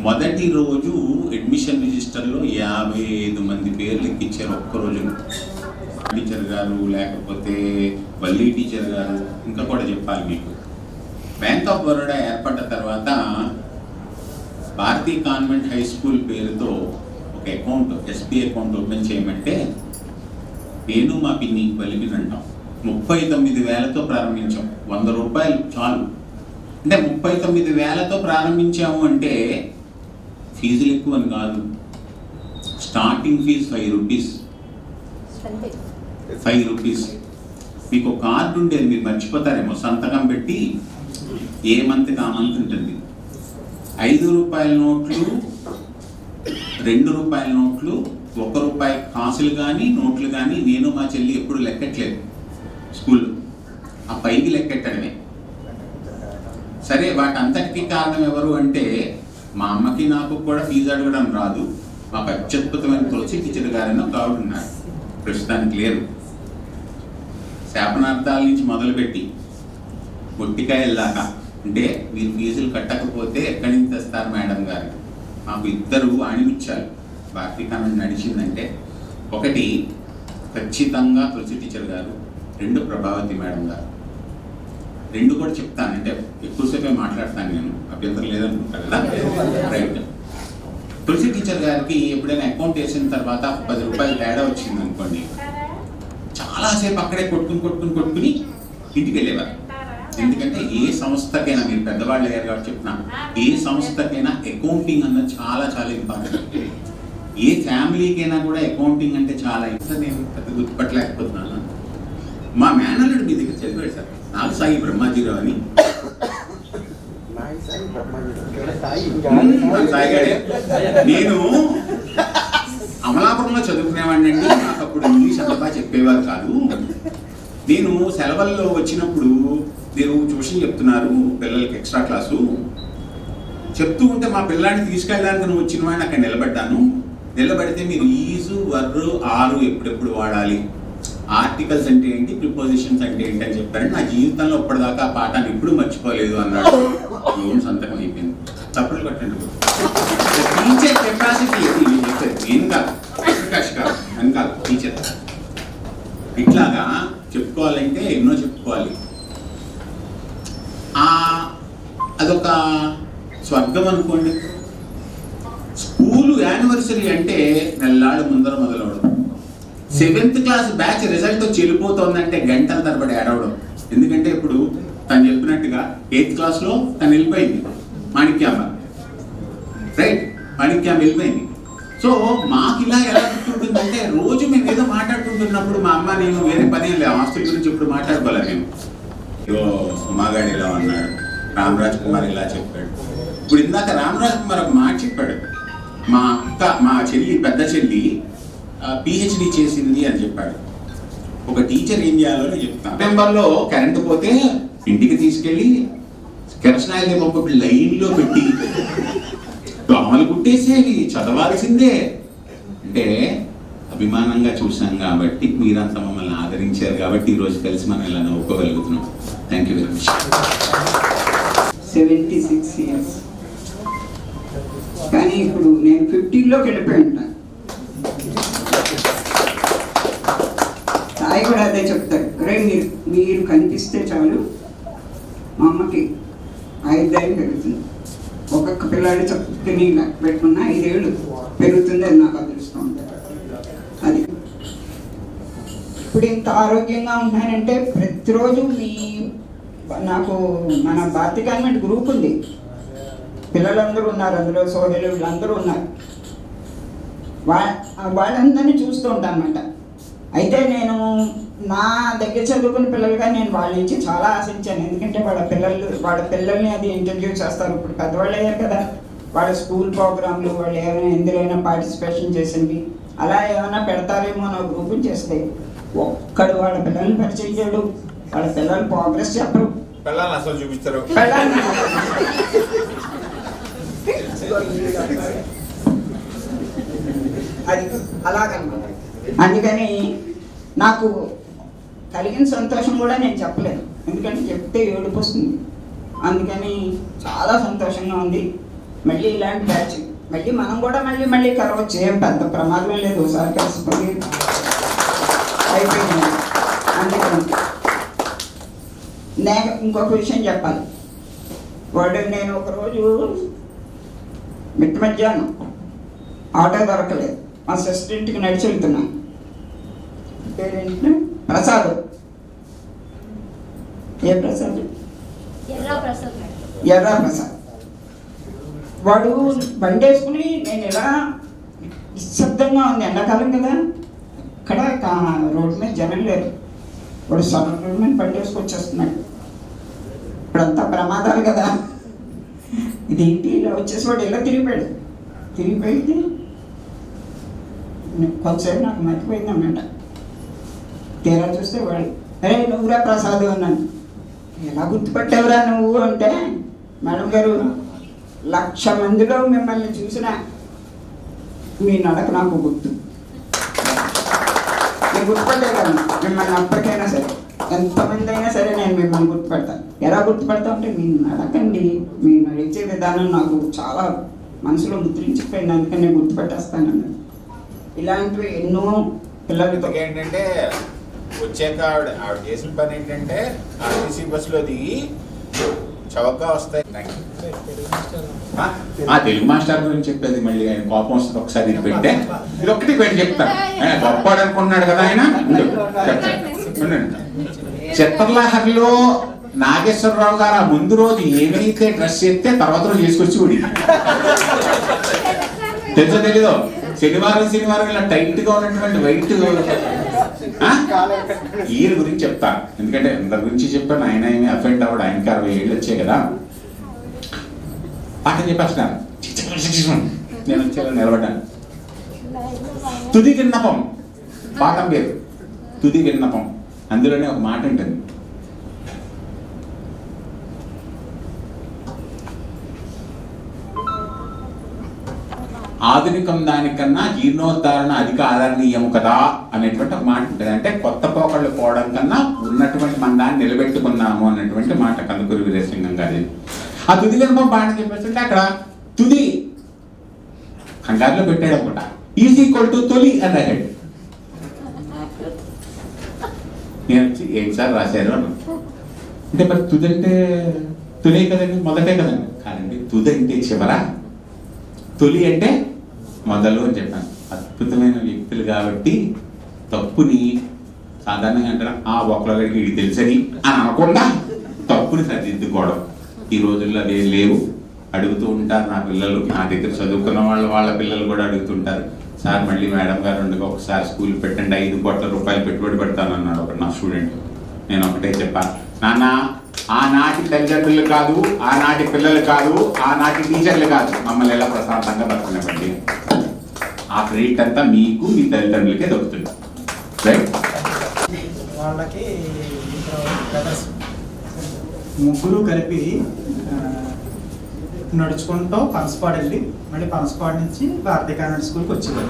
మొదటి రోజు అడ్మిషన్ రిజిస్టర్లో 55 మంది పేర్లు ఎక్కించారు ఒక్కరోజు. టీచర్ గారు, లేకపోతే వల్లి టీచర్ గారు, ఇంకా కూడా చెప్పాలి మీకు. బ్యాంక్ ఆఫ్ బరోడా ఏర్పడ్డ తర్వాత భారతీ కాన్వెంట్ హై స్కూల్ పేరుతో ఒక అకౌంట్, SBI అకౌంట్ ఓపెన్ చేయమంటే నేను మా పిన్ని వల్లిపిని అంటాం 39,000తో ప్రారంభించాం. 100 రూపాయలు చాలు. అంటే 39,000తో ప్రారంభించాము అంటే ఫీజులు ఎక్కువ అని కాదు. Starting fee 5 rupees. 5 రూపీస్. మీకు ఒక కార్డు ఉండేది, మీరు మర్చిపోతారేమో, సంతకం పెట్టి ఏ మంత్కి ఆ మంత్ ఉంటుంది. 5 రూపాయల నోట్లు, 2 రూపాయల నోట్లు, 1 రూపాయి కాసులు కానీ నోట్లు కానీ నేను మా చెల్లి ఎప్పుడు లెక్కట్లేదు స్కూల్లో. ఆ పైకి లెక్కెట్టడమే. సరే, వాటంతటికీ కారణం ఎవరు అంటే మా అమ్మకి నాకు కూడా ఫీజు అడగడం రాదు. మాకు అత్యద్భుతమైన తులసి టీచర్ గారైనా ఒక ఆవిడ ఉన్నారు, ప్రస్తుతానికి లేరు. శాపనార్థాల నుంచి మొదలుపెట్టి పొట్టికాయల దాకా, అంటే మీరు ఫీజులు కట్టకపోతే ఎక్కడి నుంచి తెస్తారు మేడం గారు. మాకు 2 ఆణిముత్యాలు భారతీ కాన్వెంట్ నడిచిందంటే, ఒకటి ఖచ్చితంగా తులసి టీచర్ గారు, 2 ప్రభావతి మేడం గారు. 2 కూడా చెప్తాను, అంటే ఎక్కువసేపే మాట్లాడతాను నేను, అభ్యంతరం లేదనుకుంటా కదా. రైట్. తులసి టీచర్ గారికి ఎప్పుడైనా అకౌంట్ వేసిన తర్వాత 10 రూపాయలు తేడా వచ్చింది అనుకోండి, చాలాసేపు అక్కడే కొట్టుకుని ఇంటికి వెళ్ళేవారు. ఎందుకంటే ఏ సంస్థకైనా, మీరు పెద్దవాళ్ళు అయ్యారు కాబట్టి చెప్తున్నా, ఏ సంస్థకైనా అకౌంటింగ్ అన్నది చాలా చాలా ఇంపార్టెంట్. ఏ ఫ్యామిలీకైనా కూడా అకౌంటింగ్ అంటే చాలా ఇంపార్టెంట్. నేను పెద్ద గుర్తుపట్టలేకపోతున్నాను. మా మేనల్లుడు మీ దగ్గర చదివాడు సార్, నాగసాయి బ్రహ్మాజీరావు అని. నేను అమలాపురంలో చదువుకునేవాడిని అండి. నాకు అప్పుడు ఇంగ్లీష్ అంత బాగా చెప్పేవారు కాదు. నేను సెలవుల్లో వచ్చినప్పుడు, మీరు ట్యూషన్ చెప్తున్నారు పిల్లలకి, ఎక్స్ట్రా క్లాసు చెప్తూ ఉంటే మా పిల్లాడిని తీసుకెళ్ళడానికి నువ్వు వచ్చిన వాడిని అక్కడ నిలబడ్డాను. నిలబడితే మీరు ఈజు, వర్రు, ఆరు ఎప్పుడెప్పుడు వాడాలి, ఆర్టికల్స్ అంటే ఏంటి, ప్రిపోజిషన్స్ అంటే ఏంటి అని చెప్పారు. నా జీవితంలో ఇప్పటిదాకా ఆ పాఠాన్ని ఎప్పుడు మర్చిపోలేదు అన్నాడు. లోన్ సంతకం అయిపోయింది. తప్పులు కట్టండి. టీచర్ కెపాసిటీ ఏం కాదు, అని కాదు టీచర్. ఇట్లాగా చెప్పుకోవాలంటే ఎన్నో చెప్పుకోవాలి. అదొక స్వర్గం అనుకోండి. స్కూలు యానివర్సరీ అంటే నెల్లాడు ముందర మొదలవడం. 7th క్లాస్ బ్యాచ్ రిజల్ట్ వచ్చి వెళ్ళిపోతుందంటే గంటల తరబడి ఏడవడం. ఎందుకంటే ఇప్పుడు తను చెప్పినట్టుగా 8th క్లాస్లో తను వెళ్ళిపోయింది, మాణిక్యామ్మ, రైట్, మాణిక్యామ్మ వెళ్ళిపోయింది. సో మాకు ఇలా ఎలా గుర్తుంటుందంటే, రోజు మేము ఏదో మాట్లాడుకుంటున్నప్పుడు మా అమ్మ నేను వేరే పని లేదు, ఆస్తుల గురించి ఇప్పుడు మాట్లాడుకోవాలి. మేము ఉమాగాడు ఇలా అన్నాడు, రామరాజ్ కుమార్ ఇలా చెప్పాడు. ఇప్పుడు ఇందాక రామరాజ్ కుమార్ ఒక మాట చెప్పాడు, మా అక్క, మా చెల్లి, పెద్ద చెల్లి PhD చేసింది అని చెప్పాడు. ఒక టీచర్ ఏం చేయాలో చెప్తాను. సెప్టెంబర్లో కరెంటు పోతే ఇంటికి తీసుకెళ్ళి కెరసనాయిల్ పంపి లైన్లో పెట్టి దోమలు కుట్టేసేవి, చదవాల్సిందే. అంటే అభిమానంగా చూసాం కాబట్టి, మీరంతా మమ్మల్ని ఆదరించారు కాబట్టి ఈరోజు కలిసి మనం ఇలా నవ్వుకోగలుగుతున్నాం. Thank you very much. 76 years. కానీ ఇప్పుడు నేను 50లోకి వెళ్ళిపోయి ఉంటాను. సాయి కూడా అదే చెప్తారు, అరే మీరు కనిపిస్తే చాలు మా అమ్మకి ఆయుర్దాయం పెరుగుతుంది. ఒక్కొక్క పిల్లాడి చెప్తే పెట్టుకున్న 5 ఏళ్ళు పెరుగుతుంది అని నాకు అదృష్టం ఉంటుంది. అది ఇప్పుడు ఇంత ఆరోగ్యంగా ఉన్నానంటే ప్రతిరోజు నాకు మన భారతీయ గవర్నమెంట్ గ్రూప్ ఉంది, పిల్లలందరూ ఉన్నారు అందులో, సోహెలు వీళ్ళందరూ ఉన్నారు. వాళ్ళందరినీ చూస్తూ ఉంటాను అన్నమాట. అయితే నేను నా దగ్గర చదువుకున్న పిల్లలుగా నేను వాళ్ళ నుంచి చాలా ఆశించాను. ఎందుకంటే వాళ్ళ పిల్లల్ని అది ఇంటర్వ్యూ చేస్తారు. ఇప్పుడు పెద్దవాళ్ళు అయ్యారు కదా, వాళ్ళ స్కూల్ ప్రోగ్రాంలు, వాళ్ళు ఏమైనా ఎందులోనైనా పార్టిసిపేషన్ చేసింది అలా ఏమైనా పెడతారేమో నా గ్రూప్ చేస్తే ఒక్కడు వాళ్ళ పిల్లల్ని పరిచయం చేయడు, వాళ్ళ పిల్లలు ప్రోగ్రెస్ చెప్పరు, పిల్లల్ని అసలు చూపిస్తారు. అది అలాగనమాట. అందుకని నాకు కలిగిన సంతోషం కూడా నేను చెప్పలేను, ఎందుకంటే చెప్తే ఏడుపు వస్తుంది. అందుకని చాలా సంతోషంగా ఉంది. మళ్ళీ ఇలాంటి బ్యాచ్ మళ్ళీ మనం కూడా మళ్ళీ కలవచ్చు, ఏం పెద్ద ప్రమాదం లేదు, ఒకసారి కలిసిపోయి అయిపోయింది. అందుకని నేను ఇంకొక విషయం చెప్పాలి. నేను ఒకరోజు మిట్ట మధ్యాహ్నం ఆటో దొరకలేదు, మా సిస్టర్ ఇంటికి నడిచి వెళ్తున్నాను. పేరేంటి? ప్రసాద్. ఏ ప్రసాద్? ఎర్రా ప్రసాద్. వాడు బండి వేసుకుని, నేను ఇలా నిశ్శబ్దంగా ఉంది, ఎండాకాలం కదా, ఇక్కడ రోడ్డు మీద జనం లేరు, వాడు సగం రోడ్డు మీద బండి వేసుకొచ్చేస్తున్నాడు. ఇప్పుడంతా ప్రమాదాలు కదా, ఇదేంటి ఇలా వచ్చేసి వాడు ఇలా తిరిగిపోయింది. కొంతసేపు నాకు మర్చిపోయింది అన్నమాట. తీరా చూస్తే వాడు, అరే నువ్వురా ప్రసాద్ అన్నాను. ఎలా గుర్తుపట్టావురా నువ్వు అంటే, మేడం గారు 1,00,000 మందిలో మిమ్మల్ని చూసిన మీ నడక నాకు గుర్తు, నేను గుర్తుపట్టేదాన్ని మిమ్మల్ని. అప్పటికైనా సరే, ఎంతమంది అయినా సరే నేను మిమ్మల్ని గుర్తుపడతాను. ఎలా గుర్తుపడతా అంటే మీ నడకండి, మీ నడిచే విధానం నాకు చాలా మనసులో ముద్రించిపోయింది, అందుకని నేను గుర్తుపట్టేస్తాను అన్నది. ఇలాంటివి ఎన్నో పిల్లలతో. ఏంటంటే వచ్చాక ఆవిడ చేసిన పని ఏంటంటే ఆర్టీసీ బస్సులో దిగి చౌకగా వస్తాయి. ఆ తెలుగు మాస్టర్ గురించి చెప్పేది మళ్ళీ ఆయన కోపం వస్తుంది ఒకసారి ఇది పెట్టే ఇది ఒక్కటి పెట్టి చెప్తాను. ఆయన గొప్పవాడు అనుకున్నాడు కదా ఆయన. చిత్రలహరిలో నాగేశ్వరరావు గారు ఆ ముందు రోజు ఏమైతే డ్రెస్ చేస్తే తర్వాత రోజు తీసుకొచ్చి ఊడి తెలుసో తెలీదో శనివారం ఇలా టైట్ గా ఉన్నటువంటి వైట్ ఈయన గురించి చెప్తాను. ఎందుకంటే అందరి గురించి చెప్పాను. ఆయన ఏమి అఫెండ్ అవ్వడు. ఆయనకి 60 ఏళ్ళు వచ్చాయి కదా. పాఠం చెప్పేస్తున్నాను. నేను వచ్చే నిలబడ్డాను. తుది విన్నపం పాఠం పేరు తుది విన్నపం. అందులోనే ఒక మాట ఉంటుంది. ఆధునికం దానికన్నా జీర్ణోద్ధారణ అధిక ఆదరణీయం కదా అనేటువంటి ఒక మాట ఉంటుంది. అంటే కొత్త పోకళ్ళు పోవడం కన్నా ఉన్నటువంటి మన దాన్ని నిలబెట్టుకున్నాము అన్నటువంటి మాట కందుకూరి వీరేశలింగం గారి. ఆ తుది విన్నపం పాట చెప్పేస్తుంటే అక్కడ తుది కంగారులో పెట్టాడు అనమాట. ఈజ్ ఈక్వల్ టు తొలి అని రాశాడు. నేను వచ్చి ఏం సార్ రాశారు అన్న. అంటే మరి తుది అంటే తొలి కదండి, మొదటే కదండి. కాదండి, తుది అంటే చివర, తొలి అంటే మొదలు అని చెప్పాను. అద్భుతమైన వ్యక్తులు కాబట్టి తప్పుని సాధారణంగా అంటారు ఒకళ్ళకి ఇది తెలుసని అని అనకుండా తప్పుని సరిదిద్దుకోవడం. ఈ రోజుల్లో అదేం లేవు. అడుగుతూ ఉంటారు నా పిల్లలు, నా దగ్గర చదువుకున్న వాళ్ళ పిల్లలు కూడా అడుగుతుంటారు. సార్ మళ్ళీ మేడం గారు ఉండగా ఒకసారి స్కూల్ పెట్టండి, 5 కోట్ల రూపాయలు పెట్టుబడి పెడతానన్నాడు ఒక నా స్టూడెంట్. నేను ఒకటే చెప్పాను, నాన్న ఆనాటి తల్లిదండ్రులు కాదు, ఆనాటి పిల్లలు కాదు, ఆనాటి టీచర్లు కాదు, మమ్మల్ని ఎలా ప్రశాంతంగా బతకనివ్వండి. ఆ క్రెడిట్ అంతా మీకు మీ తల్లిదండ్రులకే దొరుకుతుంది. రైట్? వాళ్ళకి ముగ్గురు కలిపి నడుచుకుంటూ పనసపాడు వెళ్ళి మళ్ళీ పనసపాడు నుంచి భారతీయ కాన్వెంట్ స్కూల్కి వచ్చేవాడు.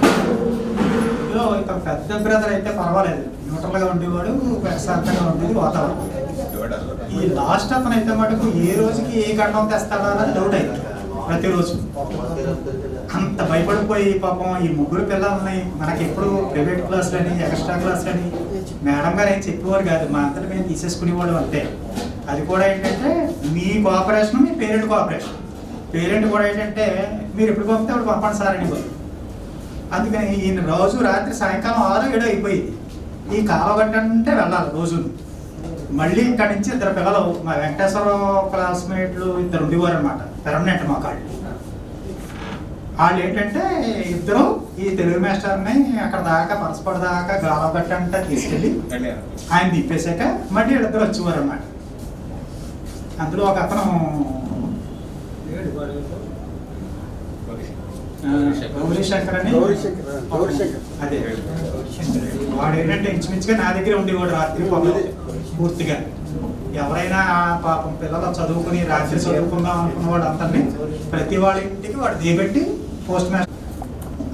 ఇందులో ఇక పెద్ద బ్రదర్ అయితే పర్వాలేదు, న్యూట్రల్గా ఉండేవాడు, ప్రశాంతంగా ఉండేది వాతావరణం. ఈ లాస్ట్ అతను అయితే మటుకు ఏ రోజుకి ఏ గండం తెస్తాడా అని డౌట్ అయింది. ప్రతిరోజు అంత భయపడిపోయి పాపం ఈ ముగ్గురు పిల్లల్ని మనకి ఎప్పుడు ప్రైవేట్ క్లాసులని ఎక్స్ట్రా క్లాసులని మేడం గారు ఏం చెప్పేవారు కాదు, మా అంతటి మేము తీసేసుకునేవాడు అంతే. అది కూడా ఏంటంటే మీ కోఆపరేషన్, మీ పేరెంట్ కోఆపరేషన్. పేరెంట్ కూడా ఏంటంటే మీరు ఎప్పుడు పంపితే అప్పుడు పంపండి సార్ అని. అందుకని ఈయన రోజు రాత్రి సాయంకాలం 6, 7 అయిపోయింది. ఈ కాలగట్ట అంటే వెళ్ళాలి రోజు. మళ్ళీ ఇక్కడి నుంచి 2 పిల్లలు మా వెంకటేశ్వరరావు క్లాస్మేట్లు 2 ఉండేవారు అనమాట, పెర్మనెంట్ మా కాళ్ళు. వాళ్ళు ఏంటంటే ఇద్దరు ఈ తెలుగు మాస్టర్ని అక్కడ దాకా పరస్పర దాకా గాలగట్ట అంతా తీసుకెళ్ళి ఆయన తిప్పేశాక మళ్ళీ 2 వచ్చేవారు అన్నమాట. అందులో ఒక అతను గౌరీశంకర్ అని, అదే వాడు ఏంటంటే ఇంచుమించుగా నా దగ్గర ఉండేవాడు రాత్రి పూర్తిగా. ఎవరైనా పాపం పిల్లలు చదువుకుని రాత్రి చదువుకుందాం అనుకున్నవాడు అంతని ప్రతి వాళ్ళ ఇంటికి వాడు దిగబెట్టి పోస్ట్ మాస్టర్.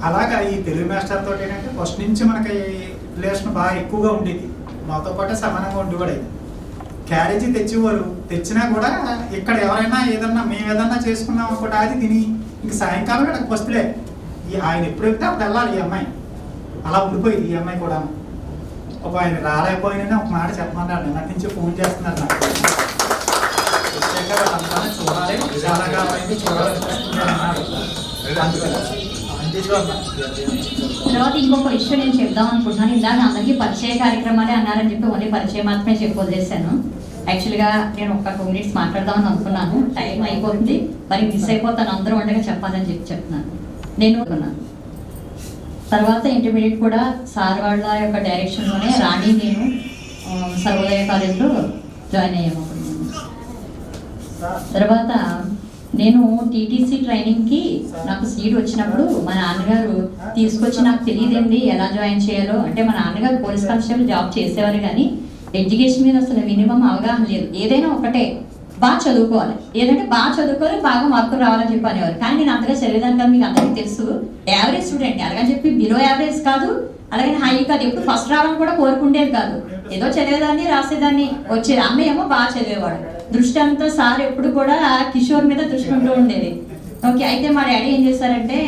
అలాగా ఈ తెలుగు మాస్టర్ తోటి ఏంటంటే ఫస్ట్ నుంచి మనకి రిలేషన్ బాగా ఎక్కువగా ఉండేది. మాతో పాటే సమానంగా ఉండేవాడు. క్యారేజీ తెచ్చేవారు, తెచ్చినా కూడా ఇక్కడ ఎవరైనా ఏదన్నా మేము ఏదన్నా చేసుకున్నాం అనుకోండి, అది తిని ఇంక సాయంకాలం ఇక్కడ వస్తులే. ఆయన ఎప్పుడు వెళ్తే అప్పుడు వెళ్ళాలి ఈ అమ్మాయి. అలా ఉండిపోయింది ఈ అమ్మాయి కూడా. ఒక ఆయన రాలేకపోయినా ఒక మాట చెప్పమన్నాడు, నిన్నటి నుంచి ఫోన్ చేస్తున్నారు నాకు. చూడాలి, చాలా కావాలంటే తర్వాత ఇంకొక విషయం నేను చెప్దాం అనుకుంటున్నాను. ఇందాక అందరికీ పరిచయ కార్యక్రమాలే అన్నారని చెప్పి ఓన్లీ పరిచయం మాత్రమే చెప్పొదిలేసాను. యాక్చువల్గా నేను ఒక 2 minutes మాట్లాడదామని అనుకున్నాను. టైం అయిపోతుంది, మరి మిస్ అయిపోతాను, అందరూ ఉండగా చెప్పాలని చెప్తున్నాను. నేను తర్వాత ఇంటర్మీడియట్ కూడా సార్ వాళ్ళ యొక్క డైరెక్షన్లోనే రాణి నేను సర్వోదయ కాలేజ్లో జాయిన్ అయ్యాము. తర్వాత నేను టీటీసీ ట్రైనింగ్కి నాకు సీట్ వచ్చినప్పుడు మా నాన్నగారు తీసుకొచ్చి, నాకు తెలియదండి ఎలా జాయిన్ చేయాలో. అంటే మా నాన్నగారు పోలీస్ కానిస్టేబుల్ జాబ్ చేసేవారు, కానీ ఎడ్యుకేషన్ మీద అసలు మినిమం అవగాహన లేదు. ఏదైనా ఒకటే, బాగా చదువుకోవాలి, ఏదంటే బాగా చదువుకోవాలి, బాగా మార్కులు రావాలని చెప్పి అనేవారు. కానీ నేను అంతగా చదివేదాన్ని కాదు, మీకు అందరికీ తెలుసు. యావరేజ్ స్టూడెంట్, అలాగని చెప్పి బిలో యావరేజ్ కాదు, అలాగే హై కాదు. ఎప్పుడు ఫస్ట్ రావాలని కూడా కోరుకుండేది కాదు. ఏదో చదివేదాన్ని, రాసేదాన్ని, వచ్చేది. అమ్మాయి ఏమో బాగా చదివేవాడు. దృష్టి అంతా సార్ ఎప్పుడు కూడా కిషోర్ మీద దృష్టి ఉంటూ ఉండేది. ఓకే, అయితే మా డాడీ ఏం చేశారంటే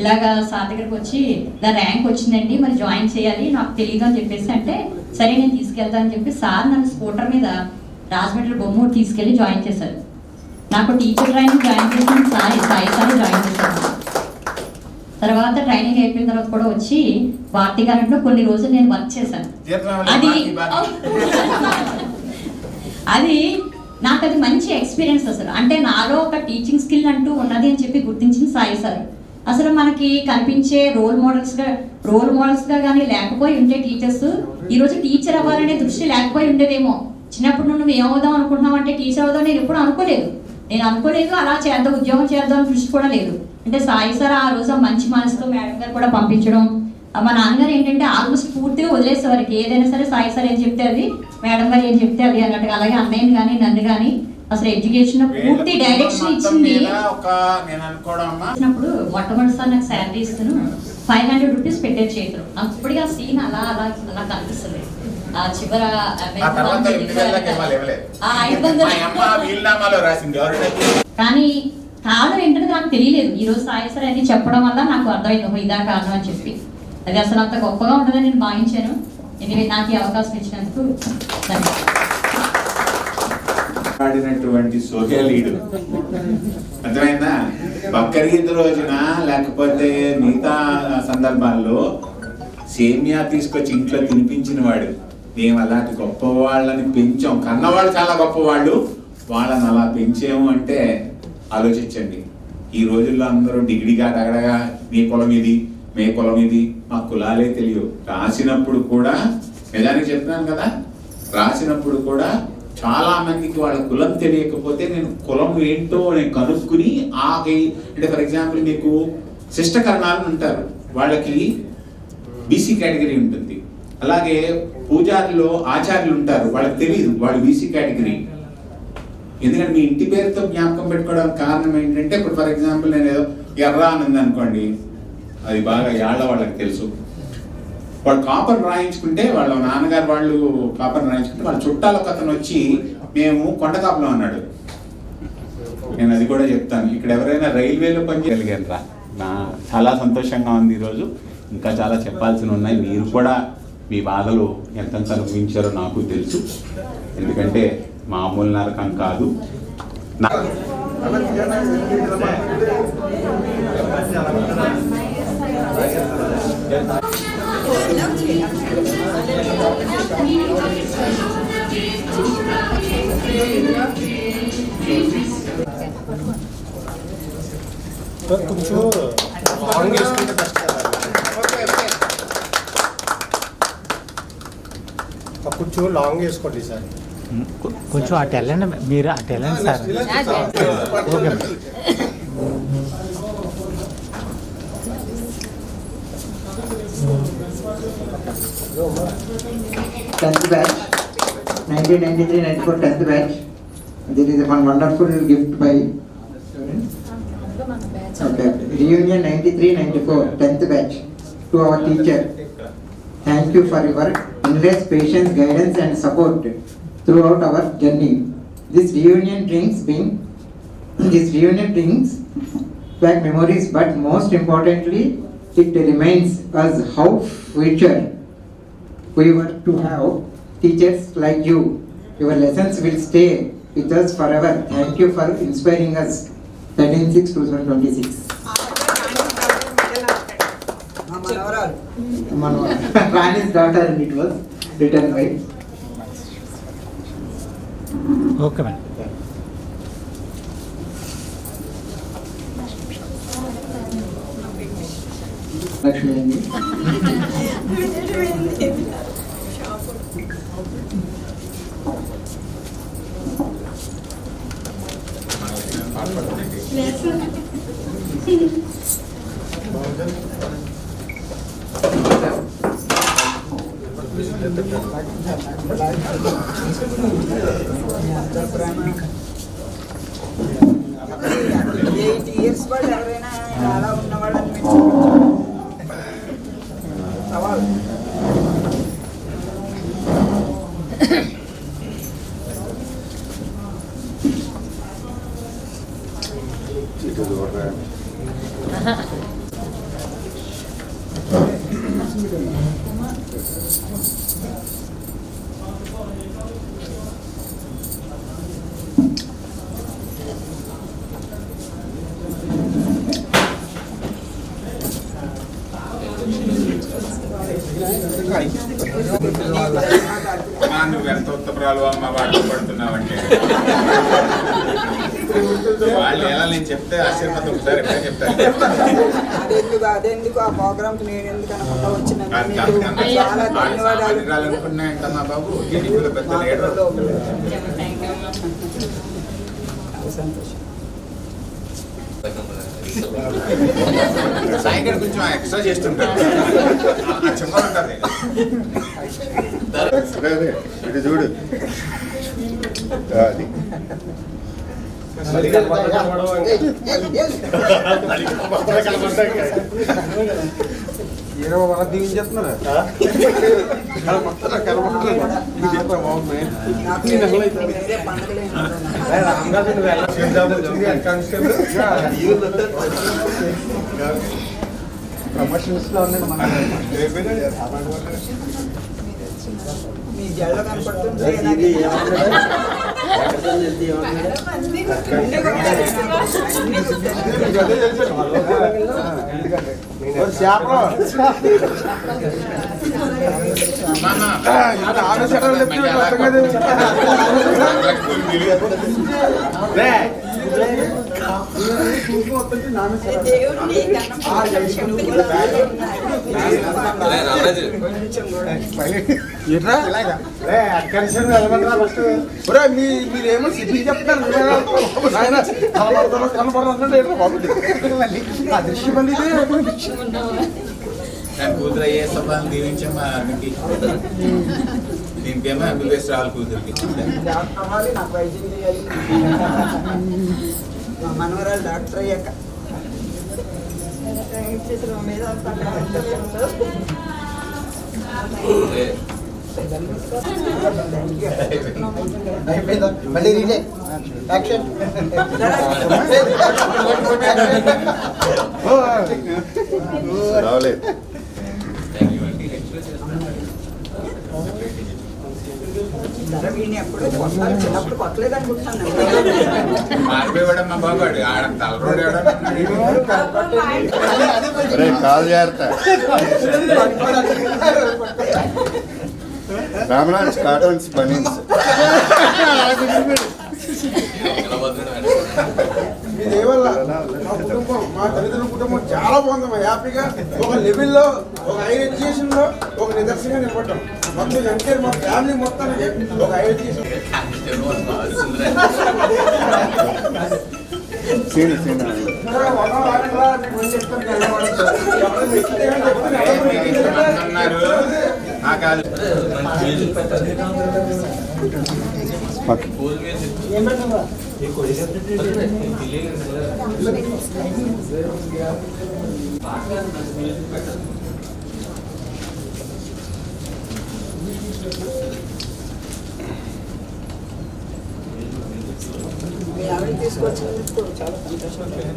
ఇలాగా సార్ దగ్గరకు వచ్చి ఇలా ర్యాంక్ వచ్చిందండి, మరి జాయిన్ చేయాలి, నాకు తెలియదు అని చెప్పేసి అంటే సరే నేను తీసుకెళ్తానని చెప్పి సార్ నన్ను స్కూటర్ మీద రాజమండ్రి బొమ్మూరు తీసుకెళ్ళి జాయిన్ చేశారు. నాకు టీచర్ ట్రైనింగ్ జాయిన్ చేసిన సాయి సార్ జాయిన్ చేశారు. తర్వాత ట్రైనింగ్ అయిపోయిన తర్వాత కూడా వచ్చి భారతీ గారింట్లో కొన్ని రోజులు నేను వర్క్ చేశాను. అది నాకు అది మంచి ఎక్స్పీరియన్స్ అసలు. అంటే నాలో ఒక టీచింగ్ స్కిల్ అంటూ ఉన్నది అని చెప్పి గుర్తించిన సాయి సార్. అసలు మనకి కనిపించే రోల్ మోడల్స్గా కానీ లేకపోయి ఉంటే టీచర్స్ ఈరోజు టీచర్ అవ్వాలనే దృష్టి లేకపోయి ఉండేదేమో. చిన్నప్పుడు నువ్వు ఏమవుదాం అనుకుంటున్నావు అంటే టీచర్ అవుదాం నేను ఎప్పుడు అనుకోలేదు. అలా చేద్దాం ఉద్యోగం చేద్దాం దృష్టి కూడా లేదు. అంటే సాయి సార్ ఆ రోజు మంచి మనసుతో మేడం గారు కూడా పంపించడం. మా నాన్నగారు ఏంటంటే ఆల్మోస్ట్ పూర్తిగా వదిలేసేవారికి ఏదైనా సరే సాయి సార్ ఏం చెప్తే అది, మేడం గారు ఏం చెప్తే అది అన్నట్టుగా. అలాగే అన్నయ్యని కానీ నన్ను కానీ అసలు ఎడ్యుకేషన్ పూర్తి డైరెక్షన్ ఇచ్చింది. మొట్టమొదటిసారి నాకు శాలరీ ఇస్తాను 500 రూపీస్ పెట్టేది చేతులు. అప్పటికి ఆ సీన్ అలా కనిపిస్తుంది. ఆ చివర కానీ కారణం ఏంటంటే నాకు తెలియలేదు. ఈ రోజు సాయి సార్ అని చెప్పడం వల్ల నాకు అర్థమైంది ఇదా కారణం అని చెప్పి. అది అసలు అంత గొప్పగా ఉంటుందని నేను భావించాను. ఇది నాకు ఈ అవకాశం ఇచ్చినందుకు ఆడినటువంటి సోహెలీడు అర్థమైందా? బక్రీద్ రోజున లేకపోతే మిగతా సందర్భాల్లో సేమియా తీసుకొచ్చి ఇంట్లో తినిపించిన వాడు. మేము అలాంటి గొప్ప వాళ్ళని పెంచాం. కన్నవాళ్ళు చాలా గొప్పవాళ్ళు, వాళ్ళని అలా పెంచాము అంటే ఆలోచించండి. ఈ రోజుల్లో అందరూ డిగ్రీగా తగడగా మీ కులం ఇది, మే కులం ఇది, మా కులాలే తెలియవు. రాసినప్పుడు కూడా నిజానికి చెప్తున్నాను కదా, రాసినప్పుడు కూడా చాలా మందికి వాళ్ళ కులం తెలియకపోతే నేను కులం ఏంటో నేను కనుక్కుని అంటే ఫర్ ఎగ్జాంపుల్ మీకు శిష్టకర్ణాలు ఉంటారు, వాళ్ళకి బీసీ కేటగిరీ ఉంటుంది. అలాగే పూజారులు ఆచార్యులు ఉంటారు, వాళ్ళకి తెలియదు వాళ్ళు బీసీ కేటగిరీ. ఎందుకంటే మీ ఇంటి పేరుతో జ్ఞాపకం పెట్టుకోవడానికి కారణం ఏంటంటే ఇప్పుడు ఫర్ ఎగ్జాంపుల్ నేను ఏదో ఎర్ర అని ఉంది అనుకోండి, అది బాగా యాళ్ళ వాళ్ళకి తెలుసు. వాళ్ళు కాపర్ రాయించుకుంటే వాళ్ళ నాన్నగారు వాళ్ళు కాపర్ రాయించుకుంటే వాళ్ళ చుట్టాల కథను వచ్చి మేము కొండకాపులో అన్నాడు. నేను అది కూడా చెప్తాను. ఇక్కడ ఎవరైనా రైల్వేలో పనిచేయగలిగాను రా, చాలా సంతోషంగా ఉంది ఈరోజు. ఇంకా చాలా చెప్పాల్సి ఉన్నాయి. మీరు కూడా మీ బాధలు ఎంతెంత అనుభవించారో నాకు తెలుసు. ఎందుకంటే మామూలు నరకం కాదు. కొంచెం లాంగ్ వేసుకుంటే బెస్ట్ కదా. కొంచెం లాంగ్ వేసుకోండి సార్. కొంచెం అటు వెళ్ళండి, మీరు అటు వెళ్ళండి sir. Okay. 10th batch, 1993-94 10th batch. There is one wonderful gift by reunion 93-94 10th batch to our teacher. Thank you for your endless patience, guidance and support throughout our journey. This reunion brings back memories, but most importantly, it reminds us how future we were to have teachers like you. Your lessons will stay with us forever. Thank you for inspiring us. 13/6/2026. Rani's daughter, and it was written by. Okay, man. Lakshmi. years వాళ్ళు ఎవరైనా అలా ఉన్నవాళ్ళని సవాల్. నువ్వు ఎంత ఉత్తపరాలు అమ్మ వాటిలో పడుతున్నావంటే వాళ్ళు ఎలా నేను చెప్తే ఆశీర్వాదం ఒకసారి ఎప్పుడైనా చెప్తాను. అదెందుకు ఆ ప్రోగ్రామ్ నేను ఎందుకు అనుకుంటా వచ్చిన చాలా ధన్యవాదాలు అనుకున్నాయంటమ్మా బాబు టీడీపీలో పెద్ద లీడర్. సాయంకాలం కొంచెం ఎక్స్ట్రా చేస్తుంటారు చెప్పాలంటారు. ఇటు చూడు అది ప్రమోషన్స్ లో ఉన్నాడు మన మీ జల్లో కనపడుతుంది మీరేమో సిద్ధి చెప్తారు అదృశ్యం మళ్ళీ కూతురు అయ్యే సభను దీవించమ్మా అన్నికి దీనికేమో ఎంబీబీఎస్ రావాలి కూతురికి. నాకు వైద్యం చేయాలి. మా మనవరాలు డాక్టర్ అయ్యాక మళ్ళీ రీలే యాక్షన్ రావలేదు. చిన్నప్పుడు కొట్టలేదు అనుకుంటున్నాను. మారిపోయాడమ్మా బాబాడు ఆడ తలరోడు కాలు జాగ్రత్త. రామనాథ్ కార్టూన్స్ బనీన్స్ మీ దేవల్ల మా కుటుంబం మా తల్లిదండ్రుల కుటుంబం చాలా బాగుందమ్మా. హ్యాపీగా ఒక లెవెల్లో ఒక హైర్ ఎడ్యుకేషన్ లో ఒక నిదర్శనంగా నిలబడ్డాం. మొత్తం ఎంటైర్ మా ఫ్యామిలీ మొత్తానికి ఒక హైర్ ఎడ్యుకేషన్ మీ ఆవిడ తీసుకొచ్చినందుకు చాలా సంతోషంగా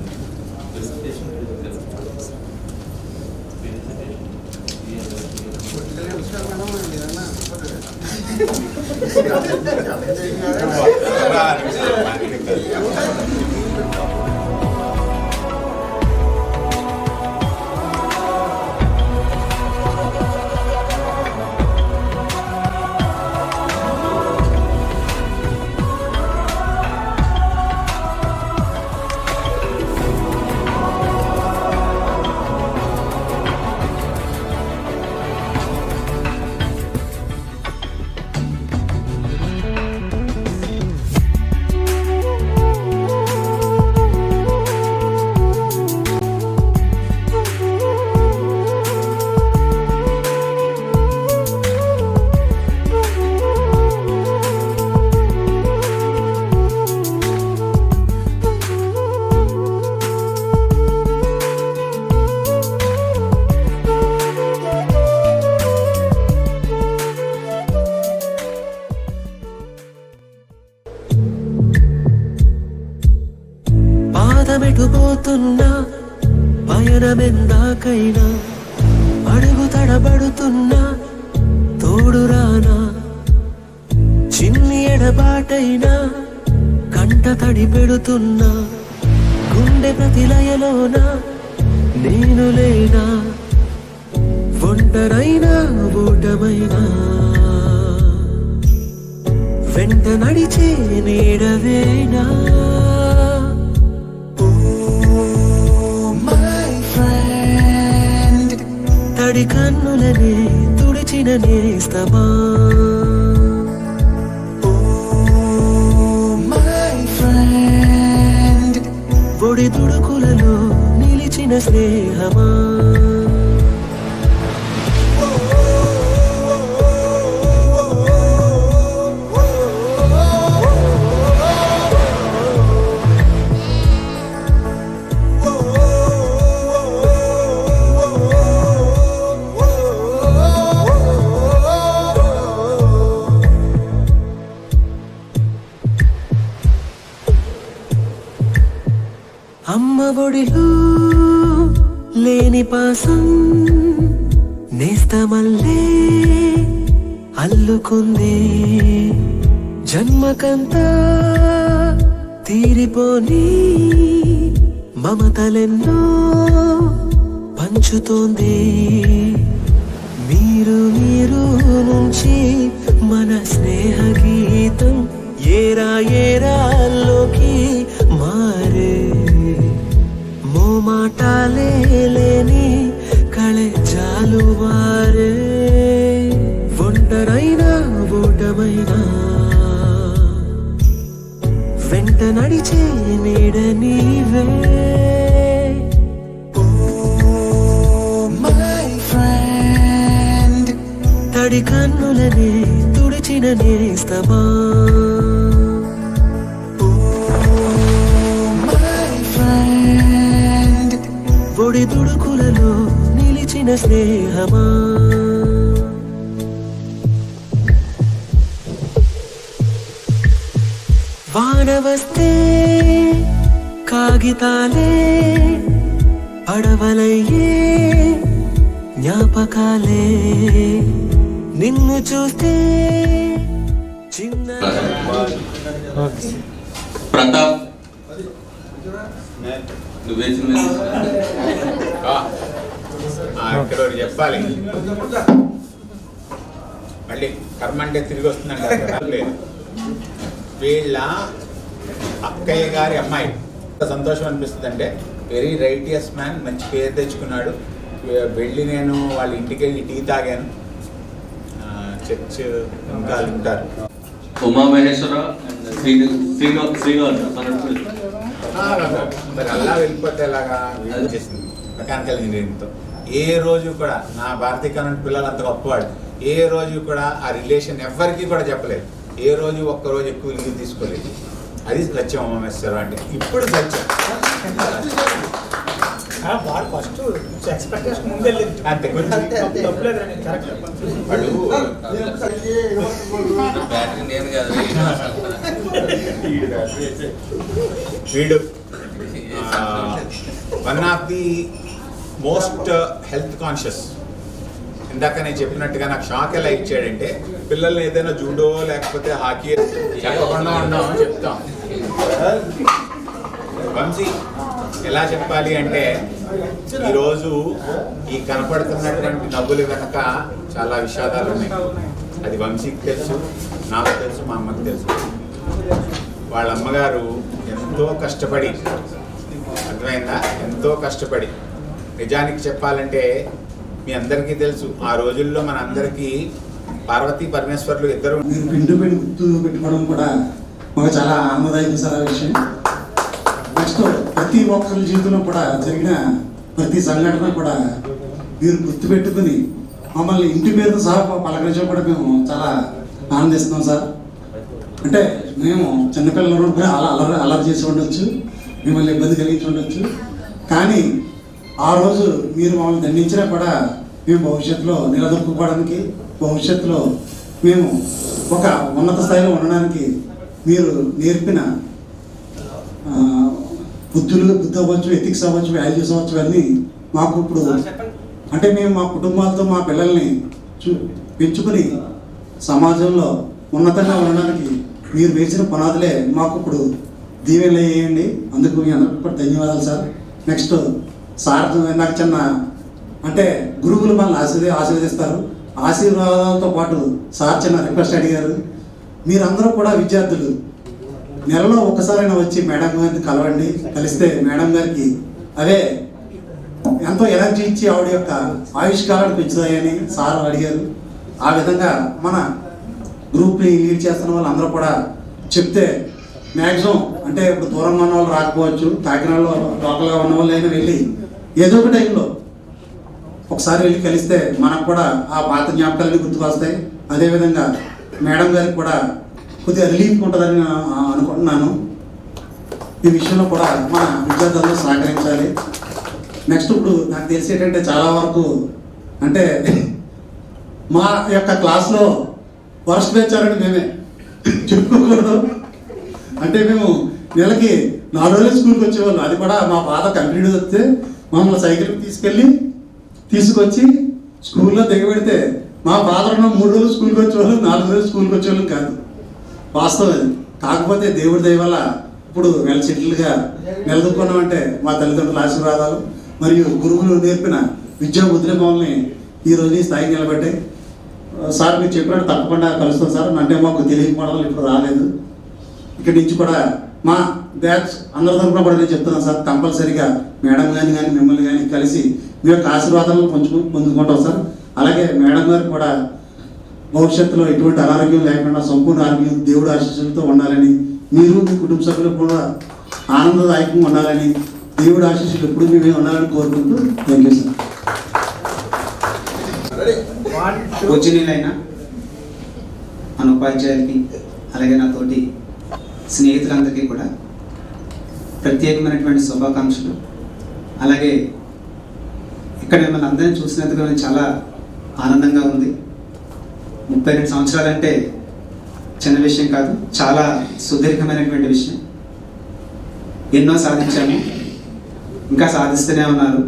పాదమెటుపోతున్నా పయనమెందాకైనా అడుగు తడబడుతున్నా తోడురానా చిన్ని ఎడబాటైనా కంట తడి పెడుతున్నా గుండె ప్రతిలయలోన నేను లేనా ఒంటి ఒంటరైనా ఓటమైనా వెంట నడిచే నీడవేనా తడి కన్నులనే తుడిచిన నేస్తమా ఒడి తుడుకులలో నిలిచిన స్నేహమా అమ్మ ఒడిలో లేని పాసం నేస్తమల్లే అల్లుకుంది జన్మకంతా తీరిపోని మమతలెన్నో పంచుతోంది మీరు నుంచి మన స్నేహ గీతం ఏరా ఏరాల్లోకి మారే మోమాటాలే లేని కళే జాలువారే ఒంటరైనా ఓటమైనా వెంట నడిచే నీడ నీవే తడి కన్నులనే తుడిచిన నేస్తమా ఒడి తుడుకులలో నిలిచిన స్నేహమా వాన వస్తే కాగితాలే అడవలయ్యే జ్ఞాపకాలే నిన్ను చూస్తే చిన్న ప్రతాప్ నువ్వేసింది ఇక్కడ ఒకటి చెప్పాలి, మళ్ళీ కర్మ అంటే తిరిగి వస్తుందంటే లేదు. వీళ్ళ అక్కయ్య గారి అమ్మాయి సంతోషం అనిపిస్తుంది. అంటే వెరీ రైటియస్ మ్యాన్, మంచి పేరు తెచ్చుకున్నాడు. వెళ్ళి నేను వాళ్ళ ఇంటికి వెళ్ళి టీ తాగాను. చర్చ్ ఇంకా ఉంటారు. ఉమామహేశ్వర మరి అలా వెళ్ళిపోతే ఎలాగా చేసింది మెకానికల్ ఇంజనీరింగ్తో. ఏ రోజు కూడా నా భారతీయ కరెంట్ పిల్లలు అంత గొప్పవాడు. ఏ రోజు కూడా ఆ రిలేషన్ ఎవరికి కూడా చెప్పలేదు. ఏ రోజు ఒక్కరోజు ఎక్కువ లీవ్ తీసుకోలేదు. అది సత్యం ఉమామహేశ్వర అంటే. ఇప్పుడు సత్యం ఫస్ట్ ఎక్స్పెక్టేషన్ ముందే అంతే వీడు one of the most health conscious. ఇందాక నేను చెప్పినట్టుగా నాకు షాక్ ఎలా ఇచ్చాడంటే, పిల్లల్ని ఏదైనా జూడో లేకపోతే హాకీ చెప్పకుండా ఉన్నాం చెప్తాం. వంశీ ఎలా చెప్పాలి అంటే, ఈరోజు ఈ కనపడుతున్నటువంటి నవ్వుల వెనక చాలా విషాదాలు ఉన్నాయి. అది వంశీకి తెలుసు, నాకు తెలుసు, మా అమ్మకి తెలుసు. వాళ్ళ అమ్మగారు ఎంతో కష్టపడి, అర్థమైందా, ఎంతో కష్టపడి. నిజానికి చెప్పాలంటే మీ అందరికీ తెలుసు, ఆ రోజుల్లో మన అందరికీ పార్వతీ పరమేశ్వర్లు ఇద్దరు. మీరు పిండి గుర్తు పెట్టుకోవడం కూడా ఒక చాలా ఆనందదాయకం సార్ ఆ విషయం. నెక్స్ట్ ప్రతి ఒక్కరి జీవితంలో కూడా జరిగిన ప్రతి సంఘటన కూడా మీరు గుర్తుపెట్టుకుని మమ్మల్ని ఇంటి పేరుతో సహా పలకరించడం కూడా మేము చాలా ఆనందిస్తున్నాం సార్. అంటే మేము చిన్నపిల్లలు కూడా అలర్ట్ చేసి ఉండొచ్చు, మిమ్మల్ని ఇబ్బంది కలిగించి ఉండొచ్చు. కానీ ఆ రోజు మీరు మమ్మల్ని దండించినా కూడా మేము భవిష్యత్తులో నిలదొక్కుకోవడానికి, భవిష్యత్తులో మేము ఒక ఉన్నత స్థాయిలో ఉండడానికి మీరు నేర్పిన బుద్ధి అవ్వచ్చు, ఎథిక్స్ అవ్వచ్చు, వాల్యూస్ అవ్వచ్చు, అన్నీ మాకు ఇప్పుడు అంటే మేము మా కుటుంబాలతో మా పిల్లల్ని పెంచుకుని సమాజంలో ఉన్నతంగా ఉండడానికి మీరు వేసిన పునాదులే మాకు ఇప్పుడు దీవెనలు అయ్యేయండి. అందుకు మీ అందరికీ కూడా ధన్యవాదాలు సార్. నెక్స్ట్ సార్ నాకు చిన్న అంటే గురువులు మనల్ని ఆశీర్వదిస్తారు. ఆశీర్వాదాలతో పాటు సార్ చిన్న రిక్వెస్ట్ అడిగారు. మీరందరూ కూడా విద్యార్థులు నెలలో ఒకసారైనా వచ్చి మేడం గారిని కలవండి. కలిస్తే మేడం గారికి అవే ఎంతో ఎనర్జీ ఇచ్చి ఆవిడ యొక్క ఆయుష్కాలను పెంచుతాయని సార్ అడిగారు. ఆ విధంగా మన గ్రూప్ని లీడ్ చేస్తున్న వాళ్ళందరూ కూడా చెప్తే మ్యాక్సిమం అంటే ఇప్పుడు దూరంగా ఉన్న వాళ్ళు రాకపోవచ్చు, కాకినాడలో లోకల్గా ఉన్న వాళ్ళు అయినా వెళ్ళి ఏదో ఒక టైంలో ఒకసారి వెళ్ళి కలిస్తే మనకు కూడా ఆ పాత జ్ఞాపకాలన్నీ గుర్తుకొస్తాయి. అదేవిధంగా మేడం గారికి కూడా కొద్దిగా రిలీఫ్ ఉంటుందని అనుకుంటున్నాను. ఈ విషయంలో కూడా మన విద్యార్థులను సహకరించాలి. నెక్స్ట్ ఇప్పుడు నాకు తెలిసి ఏంటంటే చాలా వరకు అంటే మా యొక్క క్లాస్లో వరస్ట్ బెంచ్ మేమే చెప్పుకోకూడదు. అంటే మేము నెలకి 4 రోజులు స్కూల్కి వచ్చేవాళ్ళం. అది కూడా మా పాత కంప్లీట్ వస్తే మమ్మల్ని సైకిల్కి తీసుకొచ్చి స్కూల్లో దిగబెడితే మా ఫాదర్ 3 రోజులు స్కూల్కి వచ్చేవాళ్ళు, 4 రోజులు స్కూల్కి వచ్చేవాళ్ళం కాదు. వాస్తవం అది. కాకపోతే దేవుడి దయ వల్ల ఇప్పుడు వెల్ సెటిల్గా నిలదొక్కున్నామంటే మా తల్లిదండ్రుల ఆశీర్వాదాలు మరియు గురువులు నేర్పిన విద్యా ఉద్యమాలని ఈరోజు ఈ స్థాయికి నిలబడ్డాయి. సార్ మీరు చెప్పినట్టు తప్పకుండా కలుస్తాం సార్. అంటే మాకు తెలియకపోవడం ఇప్పుడు రాలేదు. ఇక్కడి నుంచి కూడా మా బ్యాచ్ అందరి తరఫున కూడా నేను చెప్తున్నాను సార్, కంపల్సరీగా మేడం కానీ మిమ్మల్ని కానీ కలిసి మీ యొక్క ఆశీర్వాదాలను పొందుకుంటాం సార్. అలాగే మేడం గారు కూడా భవిష్యత్తులో ఎటువంటి అనారోగ్యం లేకుండా సంపూర్ణ ఆరోగ్యం దేవుడు ఆశీస్సులతో ఉండాలని, మీరు మీ కుటుంబ సభ్యులు కూడా ఆనందదాయకంగా ఉండాలని, దేవుడు ఆశీస్సులు ఎప్పుడు మేమే ఉండాలని కోరుకుంటూ థ్యాంక్ యూ సార్. పూజనీయులైన మన ఉపాధ్యాయులకి అలాగే నా తోటి స్నేహితులందరికీ కూడా ప్రత్యేకమైనటువంటి శుభాకాంక్షలు. అలాగే ఇక్కడ మిమ్మల్ని అందరినీ చూసినందుకు నేను చాలా ఆనందంగా ఉంది. 32 సంవత్సరాలంటే చిన్న విషయం కాదు, చాలా సుదీర్ఘమైనటువంటి విషయం. ఎన్నో సాధించాము, ఇంకా సాధిస్తూనే ఉన్నారు.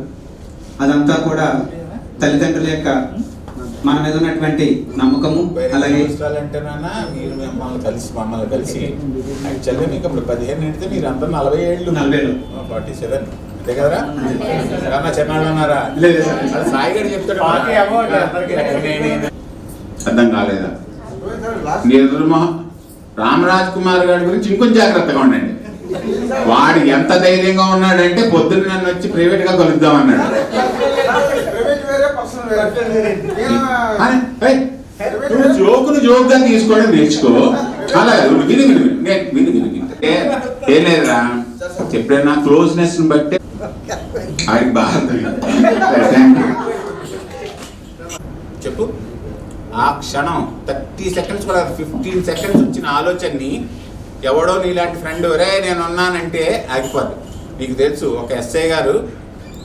అదంతా కూడా తల్లిదండ్రుల యొక్క మన మీద ఉన్నటువంటి నమ్మకము. అలాగే మీరు మమ్మల్ని కలిసి యాక్చువల్గా మీకు ఇప్పుడు 15 నిండితే మీరు అంతా 40 ఏళ్ళు 47 అంతే కదరా? కన్నా చిన్నాళ్ళు ఉన్నారా? సాయి గారు చెప్తాడు అర్థం కాలేదా? రామరాజ్ కుమార్ గారి గురించి ఇంకొంచెం జాగ్రత్తగా ఉండండి. వాడు ఎంత ధైర్యంగా ఉన్నాడంటే పొద్దున్న నన్ను వచ్చి ప్రైవేట్ గా కలుద్దాం అన్నాడు. జోకును జోక్గా తీసుకోవడం నేర్చుకో. అలా విని ఏం లేదురా, ఎప్పుడైనా క్లోజ్నెస్ ని బట్టి ఆయనకి బాగా చెప్పు. ఆ క్షణం 30 సెకండ్స్ కూడా 15 సెకండ్స్ వచ్చిన ఆలోచనని ఎవడో నీలాంటి ఫ్రెండ్ ఒరే నేను ఉన్నానంటే ఆగిపోద్ది. నీకు తెలుసు ఒక ఎస్ఐ గారు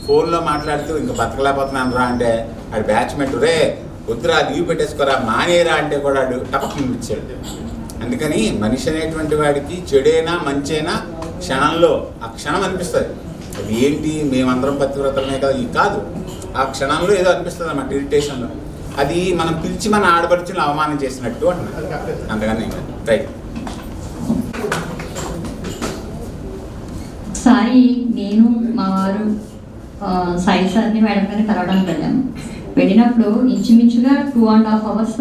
ఫోన్లో మాట్లాడుతూ ఇంకా బతకలేకపోతున్నాను రా అంటే ఆడు బ్యాచ్మెంట్ రే వద్దురా లీవ్ పెట్టేసుకోరా మానేరా అంటే కూడా ఆడు టపకం ఇచ్చాడు. అందుకని మనిషి అనేటువంటి వాడికి చెడైనా మంచైనా క్షణంలో ఆ క్షణం అనిపిస్తుంది. అది ఏంటి మేమందరం పతివ్రతలమే కదా, ఇది కాదు. ఆ క్షణంలో ఏదో అనిపిస్తుంది అన్నమాట ఇరిటేషన్లో. అది మనం పిలిచి మన ఆడపడుచుని అవమానం చేసినట్టు అంటున్నారు. అంతగానే రైట్. సాయి నేను మా వారు సాయి సార్ని మేడం గారిని కలవడానికి వెళ్ళినప్పుడు ఇంచుమించుగా 2.5 hours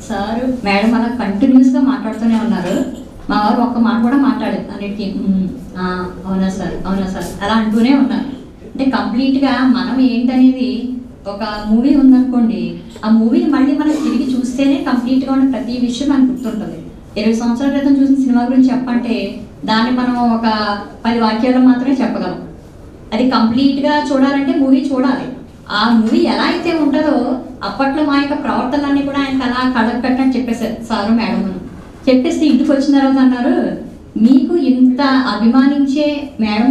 సార్ మేడం అలా కంటిన్యూస్గా మాట్లాడుతూనే ఉన్నారు. మా వారు ఒక్క మాట కూడా మాట్లాడలేదు. అన్నిటికీ అవునా సార్ అలా అంటూనే ఉన్నారు. అంటే కంప్లీట్గా మనం ఏంటనేది ఒక మూవీ ఉందనుకోండి, ఆ మూవీని మళ్ళీ మనం తిరిగి చూస్తేనే కంప్లీట్గా ఉన్న ప్రతి విషయం మనకు గుర్తుంటుంది. 20 సంవత్సరాల క్రితం చూసిన సినిమా గురించి చెప్పంటే దాన్ని మనం ఒక 10 వాక్యాలు మాత్రమే చెప్పగలం. అది కంప్లీట్గా చూడాలంటే మూవీ చూడాలి. ఆ మూవీ ఎలా అయితే ఉంటుందో అప్పట్లో మా యొక్క ప్రవర్తనలన్నీ కూడా ఆయనకు అలా కళ్ళకు పెట్టినట్టు చెప్పేశారు సారు మేడం. చెప్పేసి ఇంటికి వచ్చిన తర్వాత అన్నారు, మీకు ఇంత అభిమానించే మేడం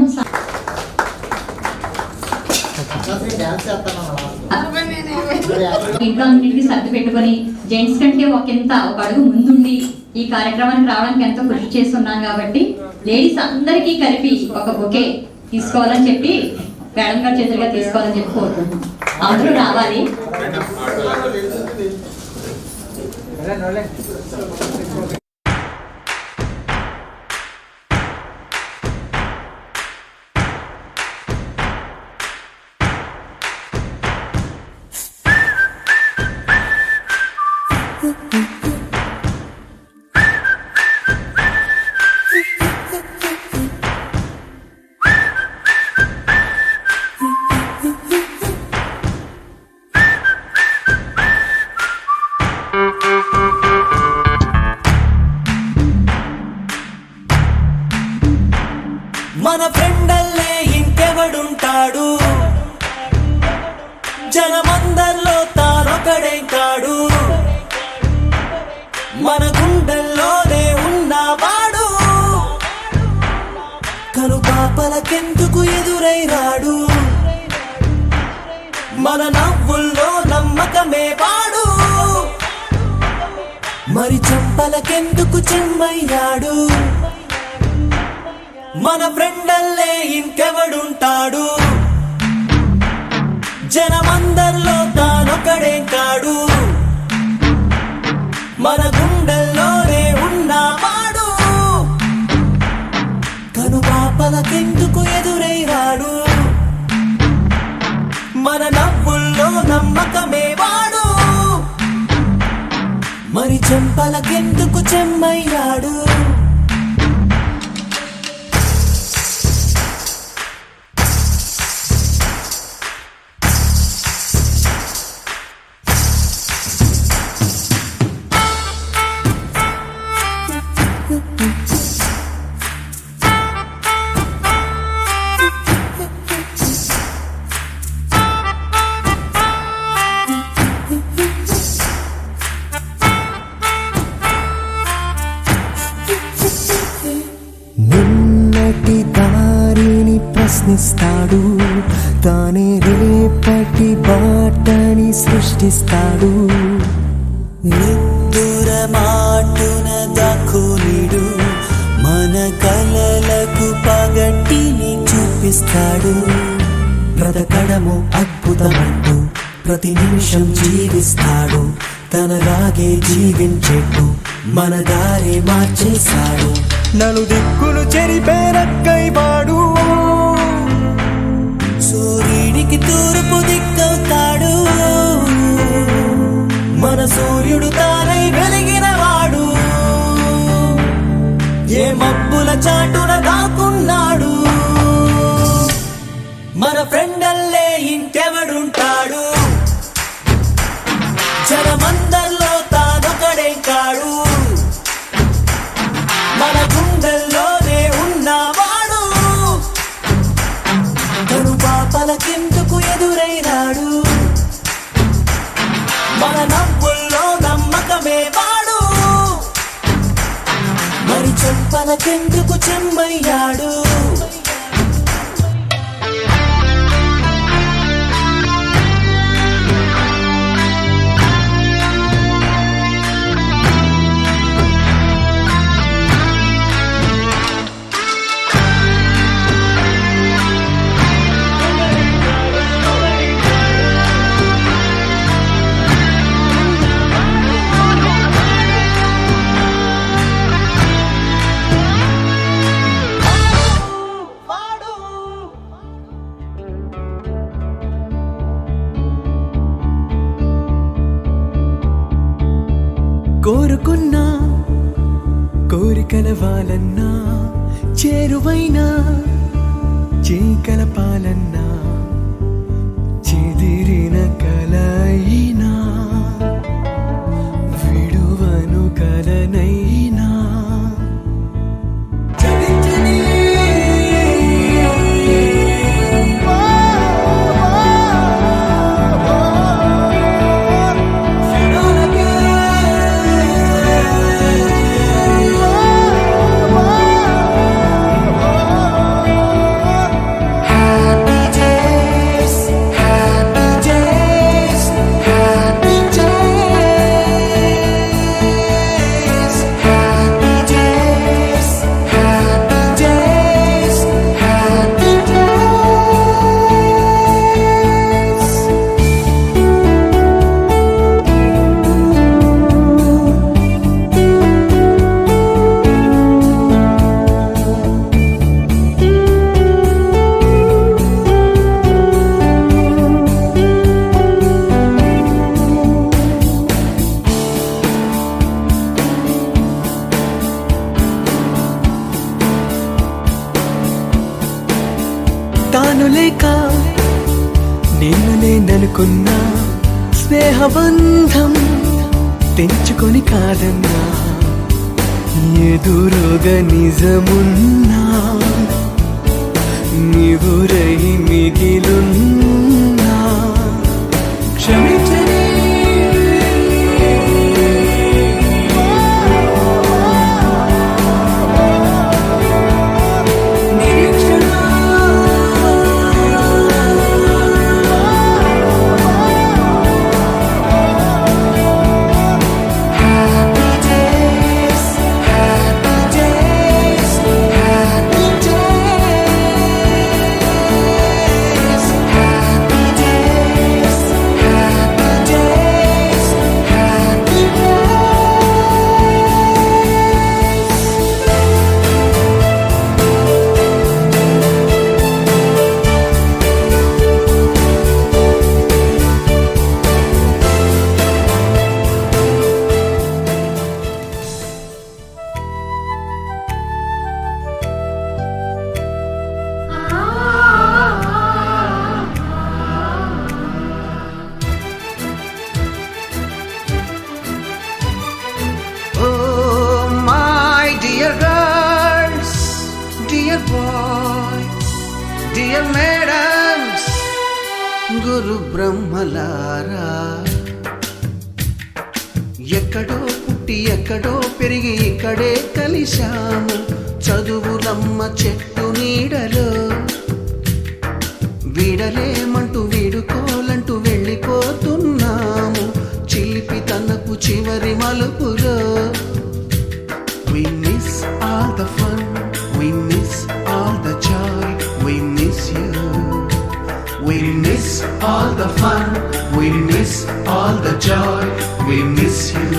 ఇంట్లో అన్నింటినీ సర్ది పెట్టుకొని జెంట్స్ కంటే ఒక అడుగు ముందుండి ఈ కార్యక్రమానికి రావడానికి ఎంతో కృషి చేస్తున్నాం కాబట్టి లేడీస్ అందరికీ కలిపి ఒక బొకే తీసుకోవాలని చెప్పి మేడం గారి చేతులుగా తీసుకోవాలని చెప్పి కోరుకుంటున్నాం. అందరూ రావాలి. జనమందరిలో తానొకడే కాడు, మన గుండెల్లోనే ఉన్నవాడు. కను పాపలకెందుకు ఎదురై రాడు, మన నవ్వుల్లో నమ్మకమే వాడు. మరి చెంపలకెందుకు చెమ్మయ్యాడు, మన ఫ్రెండల్లే ఇంకెవడుంటాడు. జనమందరిలో తానొకడే కాడు, మన గుండెల్లోనే ఉన్నవాడు. కను పాపలకెందుకు ఎదురై రాడు, మన నవ్వుల్లో నమ్మకమే వాడు. మరి చెంపలకెందుకు చెమ్మయ్యాడు. నిన్నటి దారిని ప్రశ్నిస్తాడు, తానే రేపటి బాటని సృష్టిస్తాడు. నిద్దుర మాటున దాక్కునిడు, మన కలలకు పగటిని చూపిస్తాడు. బ్రతకడము అద్భుతమంటూ ప్రతి నిమిషం జీవిస్తాడు, తనలాగే జీవించేట్టు మన దారి మార్చేశాడు. నలుదిక్కులు చెరిపేరక్కై వాడు, సూర్యుడికి తూర్పు దిక్కవుతాడు. మన సూర్యుడు తానై వెలిగిన వాడు, ఏ మబ్బుల చాటున దాక్కున్నాడు. మన ఫ్రెండల్లే ఇంకెవడుంటాడు, జనమందరిలో తానొకడే కాడు, మన గుండెల్లోనే ఉన్నవాడు. కను పాపలకెందుకు ఎదురై రాడు, మన నవ్వుల్లో నమ్మకమే వాడు. మరి చెంపలకెందుకు చెమ్మయ్యాడు. కోరుకున్నా కోరికల వాళ్ళన్నా, చేరువైనా చీకలపాలన్నా, చెదిరిన కలయినా విడువను కలనైనా. తాను లేక నేను లేననుకున్నా, స్నేహబంధం తెంచుకొని కాదన్నా. ఎదురుగా నిజమున్నా, నివురై మిగిలున్నా. మేడమ్స్ గురు బ్రహ్మలారా, ఎక్కడో పుట్టి ఎక్కడో పెరిగి ఇక్కడే కలిశాము చదువులమ్మ చెట్టు నీడలో. వీడలేమంటూ వీడుకోలంటూ వెళ్ళిపోతున్నాము చిలిపి తనపు చివరి మలుపులో. We miss all the fun, we miss all the joy, we miss you. We miss all the fun, we miss all the joy, we miss you.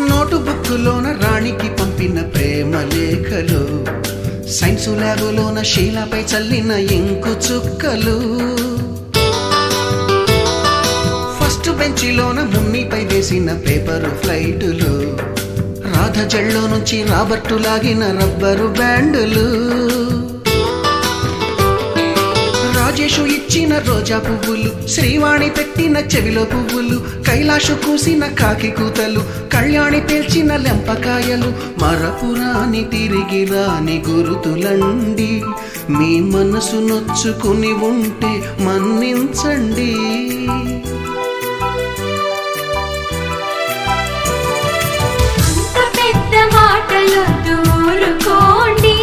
నోటుబుక్కులోన రాణికి పంపిన ప్రేమ లేఖలు, సైన్సు ల్యాబులోన శీలపై చల్లిన ఇంకు చుక్కలు, ఫస్ట్ బెంచిలోన మున్నిపై వేసిన పేపరు ఫ్లైటులు, రాధ జల్లో నుంచి రాబర్టు లాగిన rubber బ్యాండులు, Rajesh ఇచ్చిన రోజా పువ్వులు, శ్రీవాణి పెట్టిన చెవిలో పువ్వులు, కైలాషు కూసిన కాకి కూతలు, కళ్యాణి పేల్చిన లెంపకాయలు, మరపురాని తిరిగి రాని గురుతులండి. మీ మనసు నొచ్చుకుని ఉంటే మన్నించండి. పెద్ద మాటలొద్దు ఊరుకోండి,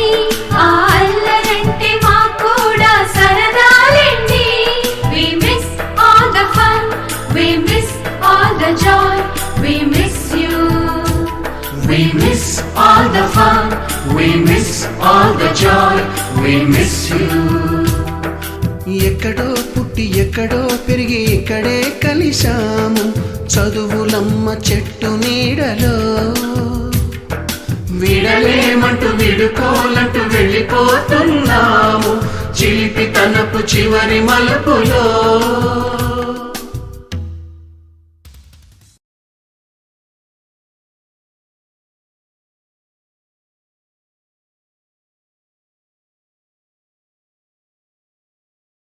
ఆ అల్లరంటే మాకు కూడా సరదాలండి. We miss all the fun, we miss all the joy, we miss you. We miss all the fun, we miss all the joy, we miss you. ఎక్కడో పుట్టి ఎక్కడో పెరిగి ఇక్కడే కలిశాము చదువులమ్మ చెట్టు నీడలో. విడలేమంటూ విడుకోలంటూ వెళ్ళిపోతున్నాము చిలిపి తనపు చివరి మలుపులో.